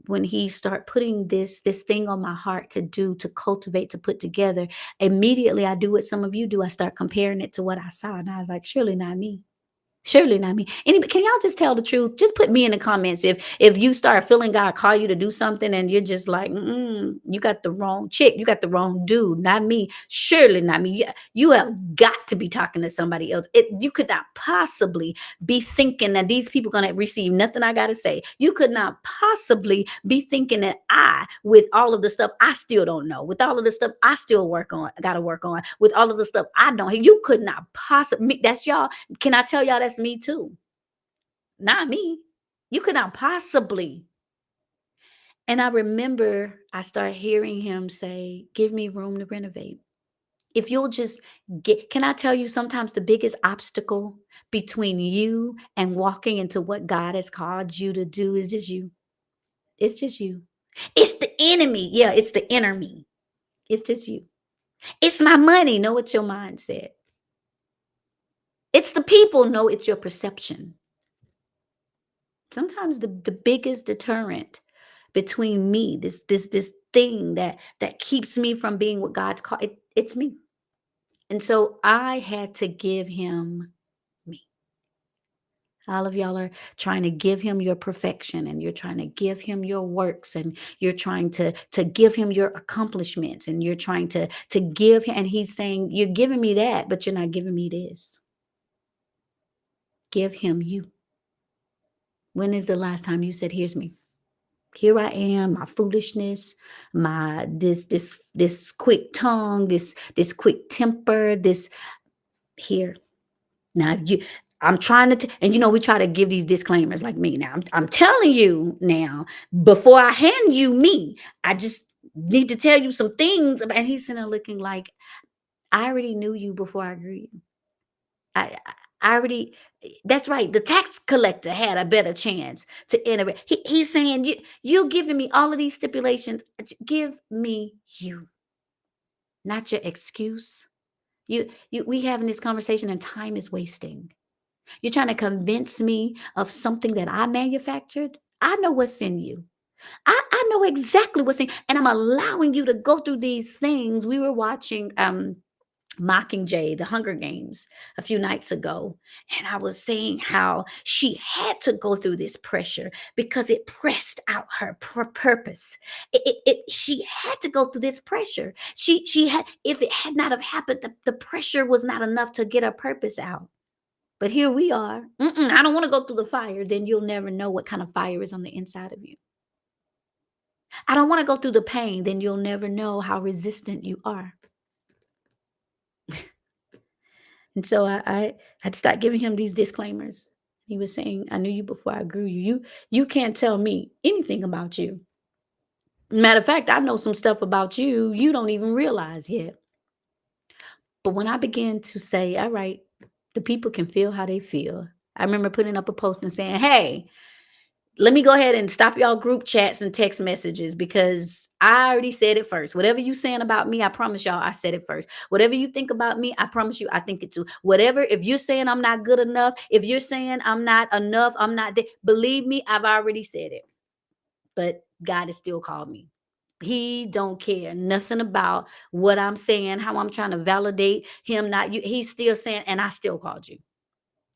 when He started putting this thing on my heart to do, to cultivate, to put together, immediately I do what some of you do. I start comparing it to what I saw, and I was like, surely not me. Surely not me. Anybody, can y'all just tell the truth? Just put me in the comments if you start feeling God call you to do something and you're just like, you got the wrong chick, you got the wrong dude, not me. Surely not me. You have got to be talking to somebody else. You could not possibly be thinking that these people gonna receive nothing I gotta say. You could not possibly be thinking that with all of the stuff I still don't know, with all of the stuff I still gotta work on, with all of the stuff I don't, you could not possibly. That's y'all. Can I tell y'all that's me too? Not me. You could not possibly. And I remember I started hearing Him say, give me room to renovate. If you'll just can I tell you, sometimes the biggest obstacle between you and walking into what God has called you to do is just you. It's just you. It's the enemy. Yeah, it's the inner me. It's just you. It's my money. No, it's your mindset. It's the people. No, it's your perception. Sometimes the biggest deterrent between me, this thing that keeps me from being what God's called, it's me. And so I had to give Him me. All of y'all are trying to give Him your perfection, and you're trying to give Him your works, and you're trying to give Him your accomplishments, and you're trying to give Him, and He's saying, you're giving me that, but you're not giving me this. Give Him you. When is the last time you said, here's me? Here I am, my foolishness, my this quick tongue, this quick temper, this here. Now you I'm trying to and we try to give these disclaimers like me. Now I'm telling you now, before I hand you me, I just need to tell you some things. And He's sitting there looking like, I already knew you before I grew you. I already, that's right. The tax collector had a better chance to enter it. He's saying, you giving me all of these stipulations. Give me you, not your excuse. We having this conversation and time is wasting. You're trying to convince me of something that I manufactured. I know what's in you. I know exactly what's in, and I'm allowing you to go through these things. We were watching Mockingjay, the Hunger Games, a few nights ago. And I was saying how she had to go through this pressure because it pressed out her purpose. She had to go through this pressure. She had, if it had not have happened, the pressure was not enough to get her purpose out. But here we are. I don't want to go through the fire. Then you'll never know what kind of fire is on the inside of you. I don't want to go through the pain. Then you'll never know how resistant you are. And so I had to start giving him these disclaimers. He was saying, I knew you before I grew you. You can't tell me anything about you. Matter of fact, I know some stuff about you you don't even realize yet. But when I began to say, all right, the people can feel how they feel. I remember putting up a post and saying, hey, let me go ahead and stop y'all group chats and text messages because I already said it first. Whatever you saying about me, I promise y'all I said it first. Whatever you think about me, I promise you I think it too. Whatever, if you're saying I'm not good enough, if you're saying I'm not enough, I'm not there, believe me, I've already said it. But God has still called me. He don't care nothing about what I'm saying, how I'm trying to validate him, not you. He's still saying, and I still called you.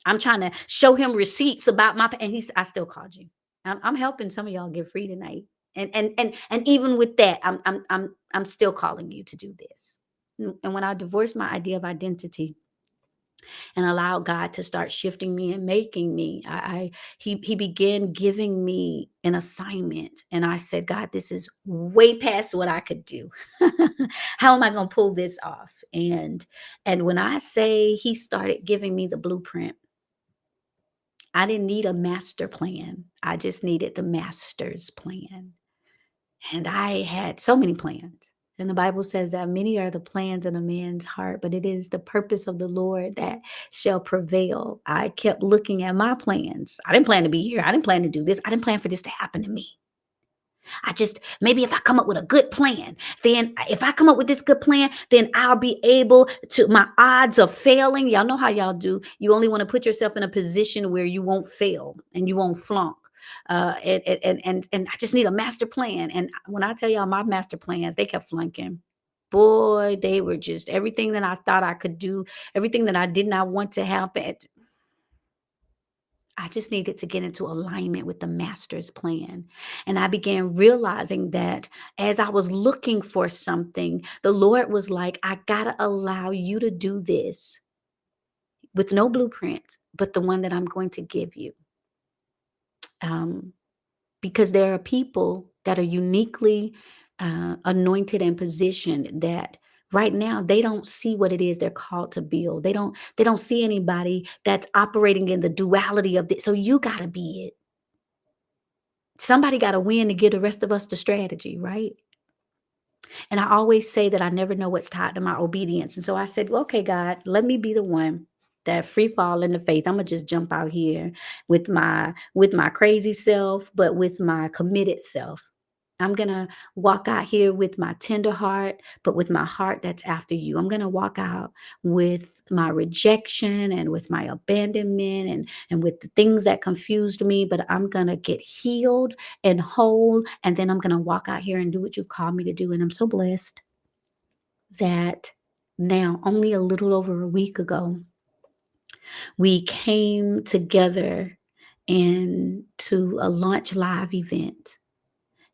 I'm trying to show him receipts about and I still called you. I'm helping some of y'all get free tonight. And even with that, I'm still calling you to do this. And when I divorced my idea of identity and allowed God to start shifting me and making me, he began giving me an assignment. And I said, God, this is way past what I could do. How am I going to pull this off? And when I say he started giving me the blueprint, I didn't need a master plan. I just needed the master's plan. And I had so many plans. And the Bible says that many are the plans in a man's heart, but it is the purpose of the Lord that shall prevail. I kept looking at my plans. I didn't plan to be here. I didn't plan to do this. I didn't plan for this to happen to me. I just, maybe if I come up with a good plan, then if I come up with this good plan, then I'll be able to, my odds of failing. Y'all know how y'all do. You only want to put yourself in a position where you won't fail and you won't flunk. And I just need a master plan. And when I tell y'all my master plans, they kept flunking. Boy, they were just everything that I thought I could do, everything that I did not want to happen. I just needed to get into alignment with the master's plan. And I began realizing that as I was looking for something, the Lord was like, I got to allow you to do this with no blueprint, but the one that I'm going to give you. Um, because there are people that are uniquely anointed and positioned that right now they don't see what it is they're called to build. They don't see anybody that's operating in the duality of this. So you got to be it. Somebody got to win to give the rest of us the strategy, right? And I always say that I never know what's tied to my obedience. And so I said, well, okay, God, let me be the one that free fall in the faith. I'm gonna just jump out here with my crazy self, but with my committed self. I'm going to walk out here with my tender heart, but with my heart that's after you. I'm going to walk out with my rejection and with my abandonment and with the things that confused me, but I'm going to get healed and whole. And then I'm going to walk out here and do what you've called me to do. And I'm so blessed that now, only a little over a week ago, we came together to a launch live event.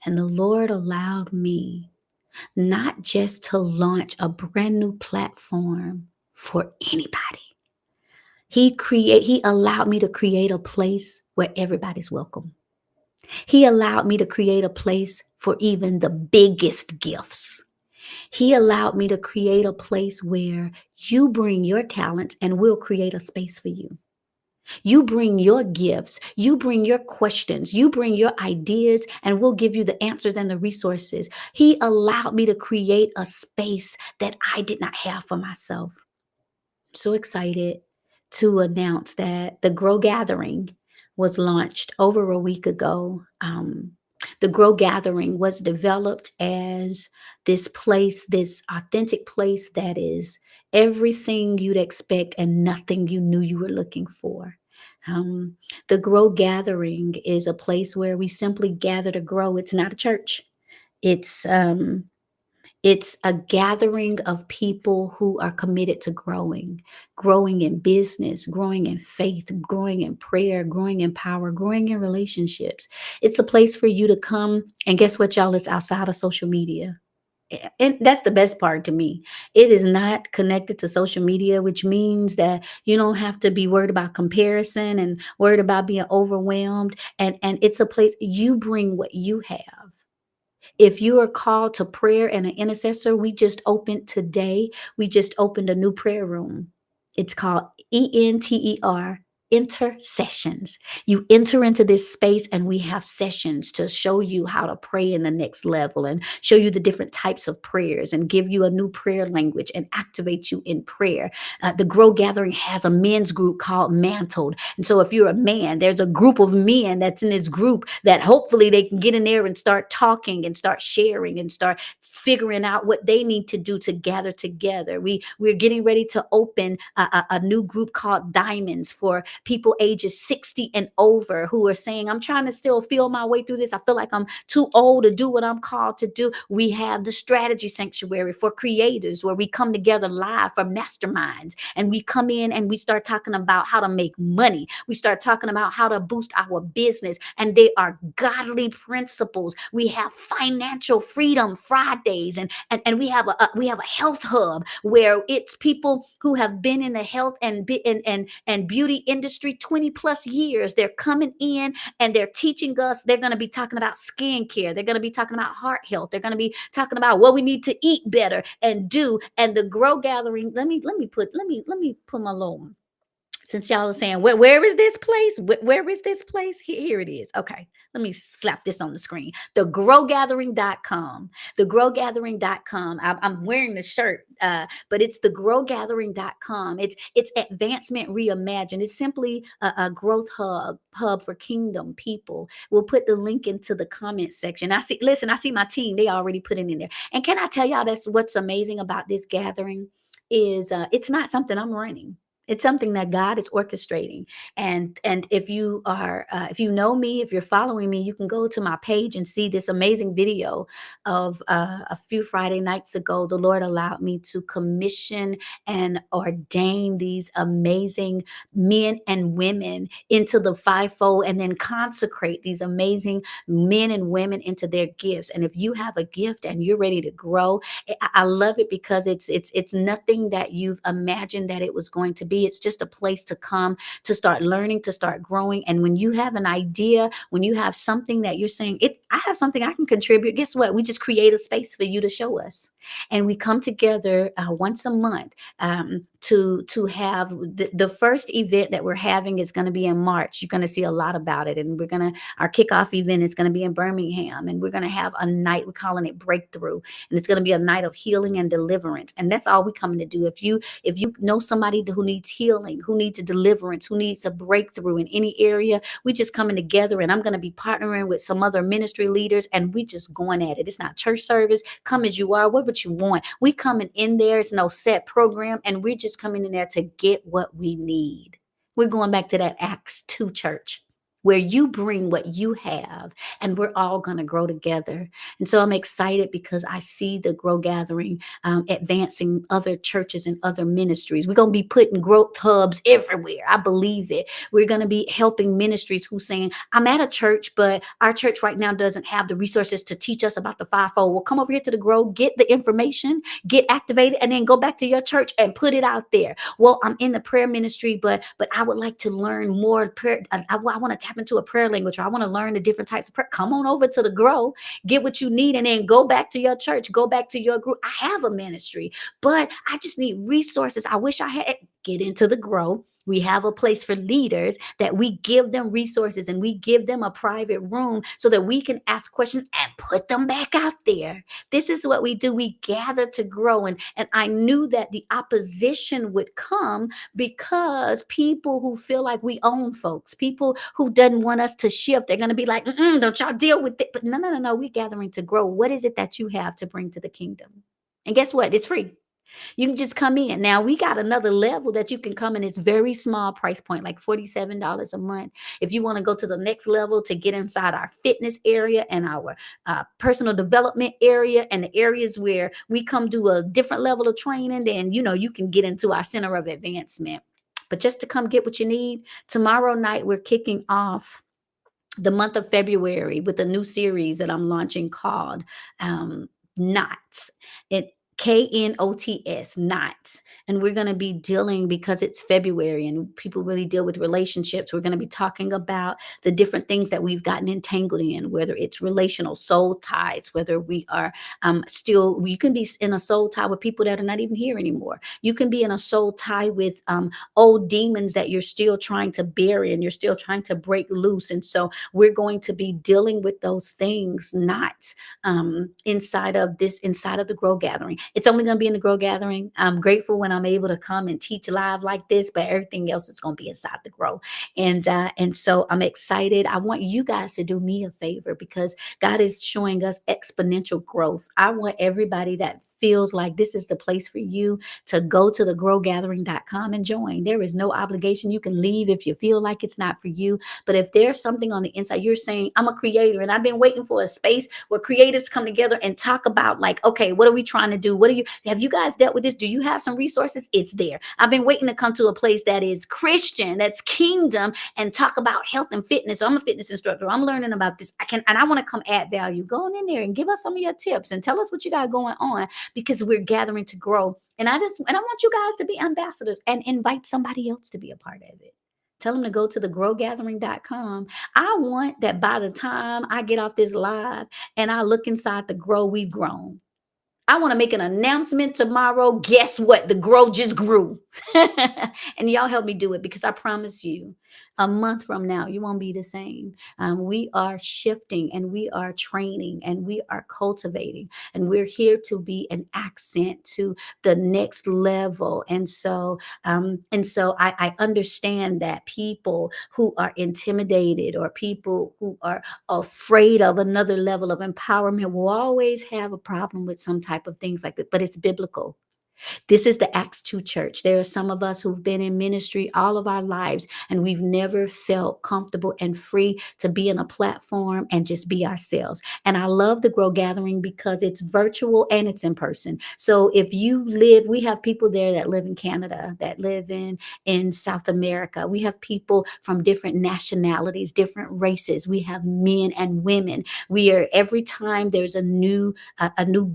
And the Lord allowed me not just to launch a brand new platform for anybody. He allowed me to create a place where everybody's welcome. He allowed me to create a place for even the biggest gifts. He allowed me to create a place where you bring your talents and we'll create a space for you. You bring your gifts, you bring your questions, you bring your ideas, and we'll give you the answers and the resources. He allowed me to create a space that I did not have for myself. I'm so excited to announce that the Grow Gathering was launched over a week ago. The Grow Gathering was developed as this place, this authentic place that is everything you'd expect and nothing you knew you were looking for. Um, the Grow Gathering is a place where we simply gather to grow. It's not a church. It's um, it's a gathering of people who are committed to growing in business, growing in faith, growing in prayer, growing in power, growing in relationships. It's a place for you to come. And guess what, y'all? It's outside of social media. And that's the best part to me. It is not connected to social media, which means that you don't have to be worried about comparison and worried about being overwhelmed. And it's a place you bring what you have. If you are called to prayer and an intercessor, we just opened a new prayer room. It's called ENTER intercessions. You enter into this space and we have sessions to show you how to pray in the next level and show you the different types of prayers and give you a new prayer language and activate you in prayer. The Grow Gathering has a men's group called Mantled. And so if you're a man, there's a group of men that's in this group that hopefully they can get in there and start talking and start sharing and start figuring out what they need to do to gather together. We're getting ready to open a new group called Diamonds for people ages 60 and over who are saying, I'm trying to still feel my way through this. I feel like I'm too old to do what I'm called to do. We have the Strategy Sanctuary for creators where we come together live for masterminds and we come in and we start talking about how to make money. We start talking about how to boost our business, and they are godly principles. We have financial freedom Fridays, and we have a health hub where it's people who have been in the health and beauty industry 20 plus years. They're coming in and they're teaching us. They're going to be talking about skincare. They're going to be talking about heart health. They're going to be talking about what we need to eat better and do. And the Grow Gathering, let me put my little Since y'all are saying, where is this place? Where is this place? Here it is. Okay, let me slap this on the screen. TheGrowGathering.com. TheGrowGathering.com. I'm wearing the shirt, but it's TheGrowGathering.com. It's advancement reimagined. It's simply a growth hub for kingdom people. We'll put the link into the comment section. I see my team, they already put it in there. And can I tell y'all, that's what's amazing about this gathering is it's not something I'm running. It's something that God is orchestrating. And if you know me, if you're following me, you can go to my page and see this amazing video of a few Friday nights ago. The Lord allowed me to commission and ordain these amazing men and women into the fivefold, and then consecrate these amazing men and women into their gifts. And if you have a gift and you're ready to grow, I love it because it's nothing that you've imagined that it was going to be. It's just a place to come, to start learning, to start growing. And when you have an idea, when you have something that you're saying, I have something I can contribute. Guess what? We just create a space for you to show us, and we come together once a month to have the first event that we're having is going to be in March. You're going to see a lot about it, and our kickoff event is going to be in Birmingham, and we're going to have a night, we're calling it Breakthrough, and it's going to be a night of healing and deliverance. And that's all we're coming to do. If you know somebody who needs healing, who needs a deliverance, who needs a breakthrough in any area, we just coming together. And I'm going to be partnering with some other ministry leaders, and we just going at it. It's not church service. Come as you are. What would you want? We coming in there. It's no set program, and we're just coming in there to get what we need. We're going back to that Acts 2 church where you bring what you have, and we're all going to grow together. And so I'm excited because I see the Grow Gathering advancing other churches and other ministries. We're going to be putting growth hubs everywhere. I believe it. We're going to be helping ministries who saying, I'm at a church, but our church right now doesn't have the resources to teach us about the fivefold. Well, come over here to the Grow, get the information, get activated, and then go back to your church and put it out there. Well, I'm in the prayer ministry, but I would like to learn more prayer. I want to tap into a prayer language, or I want to learn the different types of prayer. Come on over to the Grow, get what you need, and then go back to your church, go back to your group. I have a ministry, but I just need resources. I wish I had. Get into the Grow. We have a place for leaders that we give them resources, and we give them a private room so that we can ask questions and put them back out there. This is what we do. We gather to grow. And I knew that the opposition would come because people who feel like we own folks, people who doesn't want us to shift, they're going to be like, don't y'all deal with it. But no. We're gathering to grow. What is it that you have to bring to the kingdom? And guess what? It's free. You can just come in. Now we got another level that you can come in. It's very small price point, like $47 a month. If you want to go to the next level to get inside our fitness area and our personal development area, and the areas where we come do a different level of training, then you can get into our center of advancement. But just to come get what you need, tomorrow night we're kicking off the month of February with a new series that I'm launching called Knots. It KNOTS, knots. And we're going to be dealing, because it's February and people really deal with relationships, we're going to be talking about the different things that we've gotten entangled in, whether it's relational soul ties, whether we are you can be in a soul tie with people that are not even here anymore. You can be in a soul tie with old demons that you're still trying to bury and you're still trying to break loose. And so we're going to be dealing with those things, not inside of the Grow Gathering. It's only going to be in the Grow Gathering. I'm grateful when I'm able to come and teach live like this, but everything else is going to be inside the Grow. And so I'm excited. I want you guys to do me a favor, because God is showing us exponential growth. I want everybody that feels like this is the place for you to go to the growgathering.com and join. There is no obligation. You can leave if you feel like it's not for you. But if there's something on the inside, you're saying, I'm a creator and I've been waiting for a space where creatives come together and talk about, like, okay, what are we trying to do? Have you guys dealt with this? Do you have some resources? It's there. I've been waiting to come to a place that is Christian, that's kingdom, and talk about health and fitness. So I'm a fitness instructor. I'm learning about this. I want to come add value. Go on in there and give us some of your tips and tell us what you got going on, because we're gathering to grow. And I want you guys to be ambassadors and invite somebody else to be a part of it. Tell them to go to the growgathering.com. I want that by the time I get off this live and I look inside the Grow, we've grown. I want to make an announcement tomorrow. Guess what? The grow just grew. And y'all help me do it, because I promise you, a month from now, you won't be the same. We are shifting, and we are training, and we are cultivating, and we're here to be an accent to the next level. And so I understand that people who are intimidated, or people who are afraid of another level of empowerment, will always have a problem with some type of things like that, but it's biblical. This is the Acts 2 church. There are some of us who've been in ministry all of our lives, and we've never felt comfortable and free to be in a platform and just be ourselves. And I love the Grow Gathering because it's virtual and it's in person. So if you live, we have people there that live in Canada, that live in South America. We have people from different nationalities, different races. We have men and women. We are, every time there's a new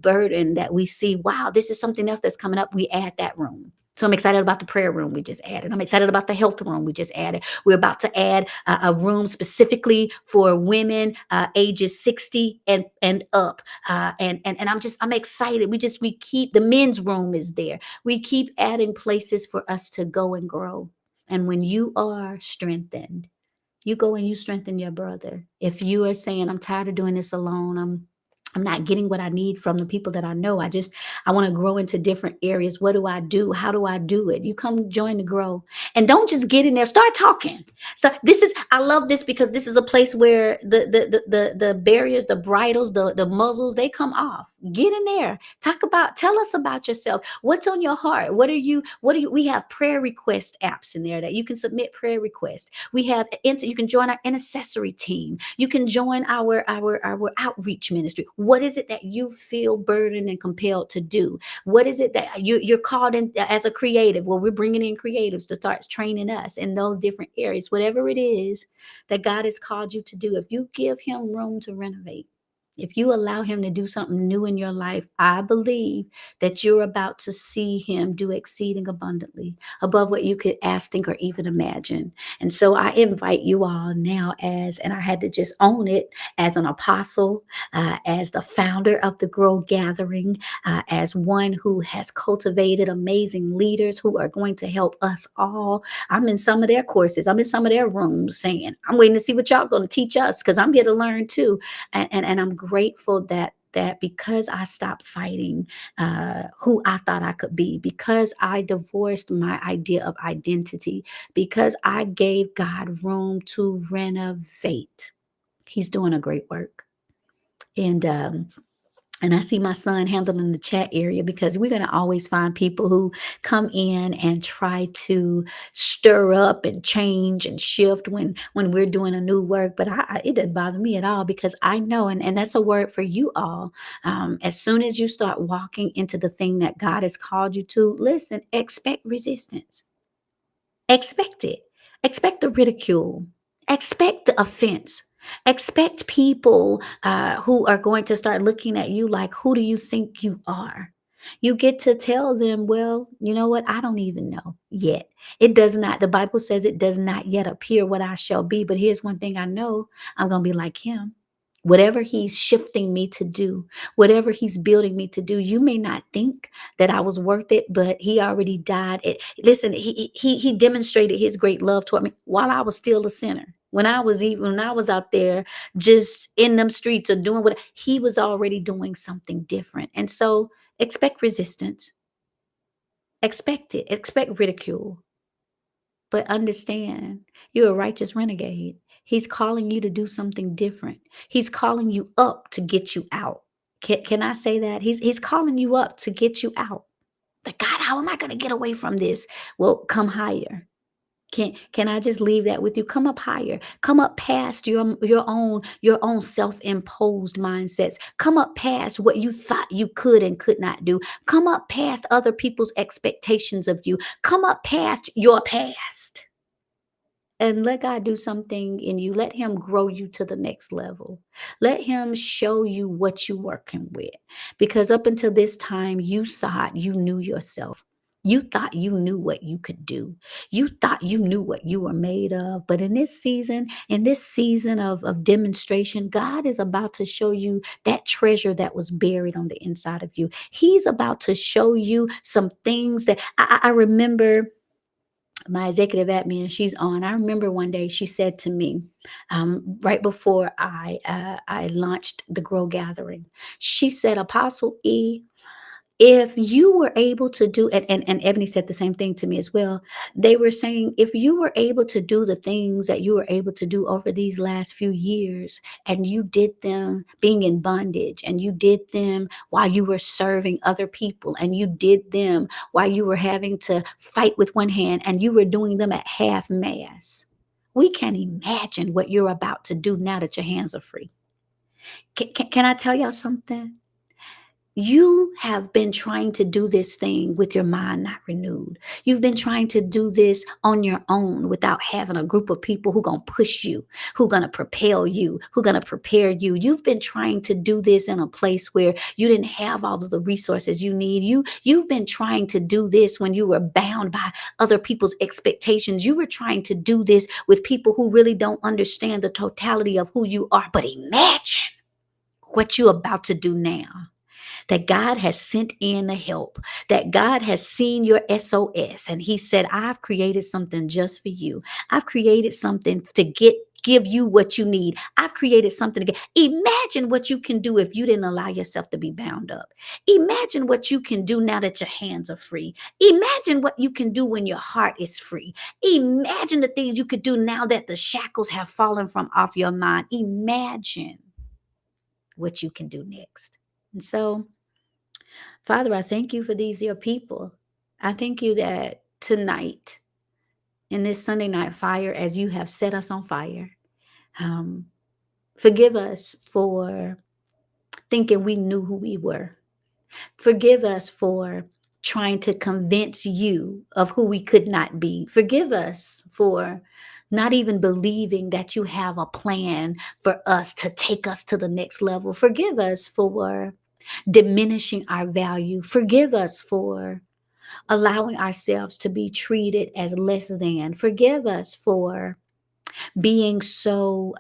burden that we see, wow, this is something else that's coming up, we add that room. So I'm excited about the prayer room we just added. I'm excited about the health room we just added. We're about to add a room specifically for women ages 60 and up. And I'm excited. We keep, the men's room is there. We keep adding places for us to go and grow. And when you are strengthened, you go and you strengthen your brother. If you are saying, I'm tired of doing this alone, I'm not getting what I need from the people that I know. I want to grow into different areas. What do I do? How do I do it? You come join the grow, and don't just get in there. Start talking. I love this, because this is a place where the barriers, the bridles, the muzzles, they come off. Get in there. Tell us about yourself. What's on your heart? We have prayer request apps in there that you can submit prayer requests. You can join our intercessory team. You can join our outreach ministry. What is it that you feel burdened and compelled to do? What is it that you're called in as a creative? Well, we're bringing in creatives to start training us in those different areas. Whatever it is that God has called you to do, if you give him room to renovate, if you allow him to do something new in your life, I believe that you're about to see him do exceeding abundantly above what you could ask, think, or even imagine. And so I invite you all now, and I had to just own it, as an apostle, as the founder of the Grow Gathering, as one who has cultivated amazing leaders who are going to help us all. I'm in some of their courses. I'm in some of their rooms saying, I'm waiting to see what y'all going to teach us, because I'm here to learn too. And I'm grateful that because I stopped fighting who I thought I could be, because I divorced my idea of identity, because I gave God room to renovate. He's doing a great work. And I see my son handling the chat area, because we're going to always find people who come in and try to stir up and change and shift when we're doing a new work. But it doesn't bother me at all, because I know, and that's a word for you all. As soon as you start walking into the thing that God has called you to, listen, expect resistance. Expect it. Expect the ridicule. Expect the offense. Expect people who are going to start looking at you like, who do you think you are? You get to tell them, well, you know what? I don't even know yet. It does not, the Bible says it does not yet appear what I shall be. But here's one thing I know, I'm going to be like him. Whatever he's shifting me to do, whatever he's building me to do, you may not think that I was worth it, but he already died. Listen, he demonstrated his great love toward me while I was still a sinner. When I was out there just in them streets or doing what, he was already doing something different. And so expect resistance, expect it, expect ridicule, but understand you're a righteous renegade. He's calling you to do something different. He's calling you up to get you out. Can I say that? He's calling you up to get you out. But God, how am I going to get away from this? Well, come higher. Can I just leave that with you? Come up higher. Come up past your own self-imposed mindsets. Come up past what you thought you could and could not do. Come up past other people's expectations of you. Come up past your past. And let God do something in you. Let him grow you to the next level. Let him show you what you're working with. Because up until this time, you thought you knew yourself. You thought you knew what you could do. You thought you knew what you were made of. But in this season of demonstration, God is about to show you that treasure that was buried on the inside of you. He's about to show you some things that I remember my executive admin, she's on. I remember one day she said to me, right before I launched the Grow Gathering, she said, Apostle E, if you were able to do it, and Ebony said the same thing to me as well. They were saying, if you were able to do the things that you were able to do over these last few years, and you did them being in bondage, and you did them while you were serving other people, and you did them while you were having to fight with one hand, and you were doing them at half mass, we can't imagine what you're about to do now that your hands are free. Can I tell y'all something? You have been trying to do this thing with your mind not renewed. You've been trying to do this on your own without having a group of people who going to push you, who going to propel you, who going to prepare you. You've been trying to do this in a place where you didn't have all of the resources you need. You've been trying to do this when you were bound by other people's expectations. You were trying to do this with people who really don't understand the totality of who you are. But imagine what you're about to do now, that God has sent in the help, that God has seen your SOS, and He said, I've created something just for you. I've created something to give you what you need. I've created something to get. Imagine what you can do if you didn't allow yourself to be bound up. Imagine what you can do now that your hands are free. Imagine what you can do when your heart is free. Imagine the things you could do now that the shackles have fallen from off your mind. Imagine what you can do next. And so, Father, I thank you for these your people. I thank you that tonight, in this Sunday night fire, as you have set us on fire, um, forgive us for thinking we knew who we were. Forgive us for trying to convince you of who we could not be. Forgive us for not even believing that you have a plan for us to take us to the next level. Forgive us for diminishing our value. Forgive us for allowing ourselves to be treated as less than. Forgive us for being so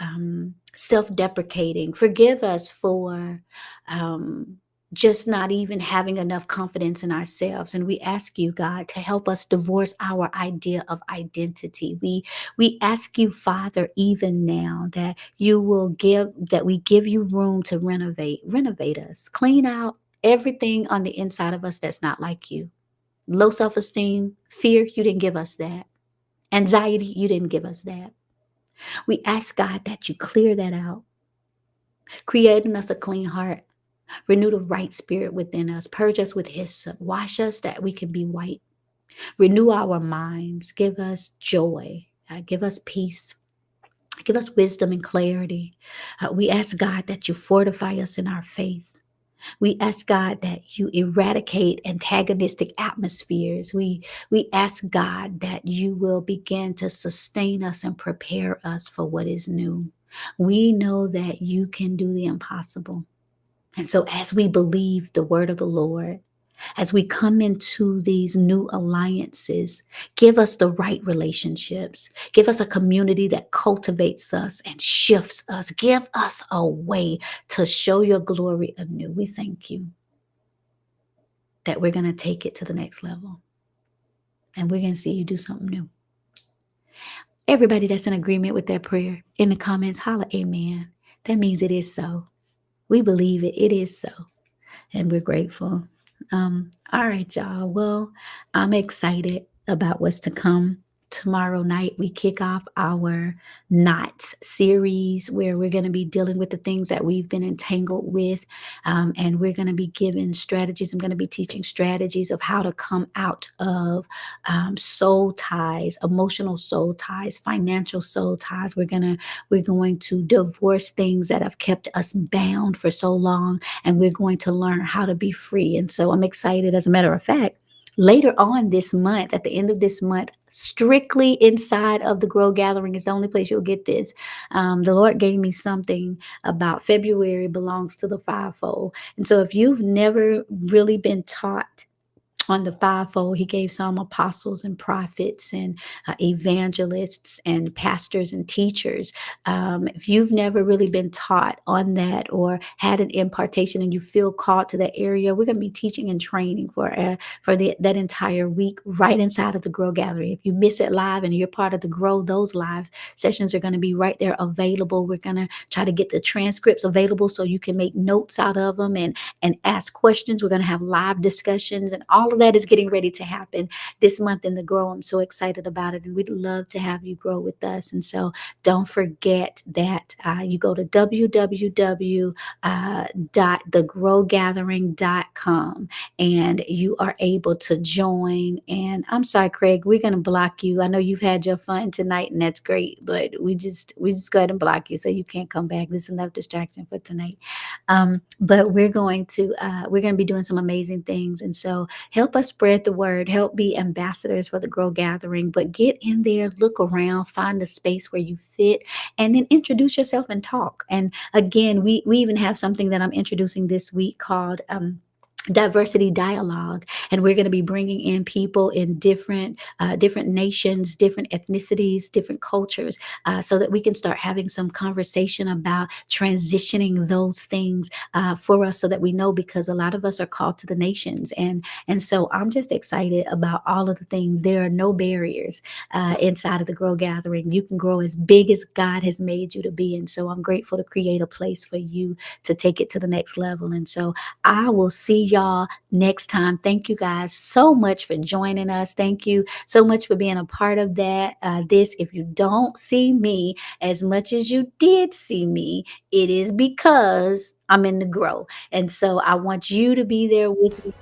self deprecating. Forgive us for um, just not even having enough confidence in ourselves. And we ask you, God, to help us divorce our idea of identity. We ask you, Father, even now that you will that we give you room to renovate us, clean out everything on the inside of us that's not like you. Low self esteem, fear, you didn't give us that. Anxiety, you didn't give us that. We ask God that you clear that out, create in us a clean heart, renew the right spirit within us, purge us with hyssop, wash us that we can be white, renew our minds, give us joy, give us peace. Give us wisdom and clarity. We ask God that you fortify us in our faith. We ask God that you eradicate antagonistic atmospheres. We ask God that you will begin to sustain us and prepare us for what is new. We know that you can do the impossible. And so as we believe the word of the Lord, as we come into these new alliances, give us the right relationships. Give us a community that cultivates us and shifts us. Give us a way to show your glory anew. We thank you that we're going to take it to the next level and we're going to see you do something new. Everybody that's in agreement with that prayer in the comments, holla amen. That means it is so. We believe it. It is so. And we're grateful. All right, y'all. Well, I'm excited about what's to come. Tomorrow night, we kick off our Knots series where we're going to be dealing with the things that we've been entangled with. And we're going to be given strategies. I'm going to be teaching strategies of how to come out of soul ties, emotional soul ties, financial soul ties. We're going to divorce things that have kept us bound for so long, and we're going to learn how to be free. And so I'm excited. As a matter of fact, later on this month, at the end of this month, strictly inside of the Grow Gathering is the only place you'll get this. The Lord gave me something about February belongs to the fivefold. And so if you've never really been taught on the fivefold. He gave some apostles and prophets and evangelists and pastors and teachers. If you've never really been taught on that or had an impartation and you feel called to that area, we're going to be teaching and training for that entire week right inside of the Grow Gallery. If you miss it live and you're part of the Grow, those live sessions are going to be right there available. We're going to try to get the transcripts available so you can make notes out of them and ask questions. We're going to have live discussions, and all of that is getting ready to happen this month in the Grow. I'm so excited about it, and we'd love to have you grow with us. And so don't forget that you go to www.thegrowgathering.com and you are able to join. And I'm sorry, Craig, we're going to block you. I know you've had your fun tonight, and that's great, but we just go ahead and block you so you can't come back. This is enough distraction for tonight. But we're going to be doing some amazing things, and so help us spread the word, help be ambassadors for the Grow Gathering. But get in there, look around, find the space where you fit, and then introduce yourself and talk. And again, we even have something that I'm introducing this week called diversity dialogue, and we're going to be bringing in people in different nations, different ethnicities, different cultures, so that we can start having some conversation about transitioning those things for us, so that we know, because a lot of us are called to the nations. And so I'm just excited about all of the things. There are no barriers inside of the Grow Gathering. You can grow as big as God has made you to be, and so I'm grateful to create a place for you to take it to the next level. And so I will see y'all next time. Thank you guys so much for joining us. Thank you so much for being a part of that. If you don't see me as much as you did see me, it is because I'm in the Grow. And so I want you to be there with me.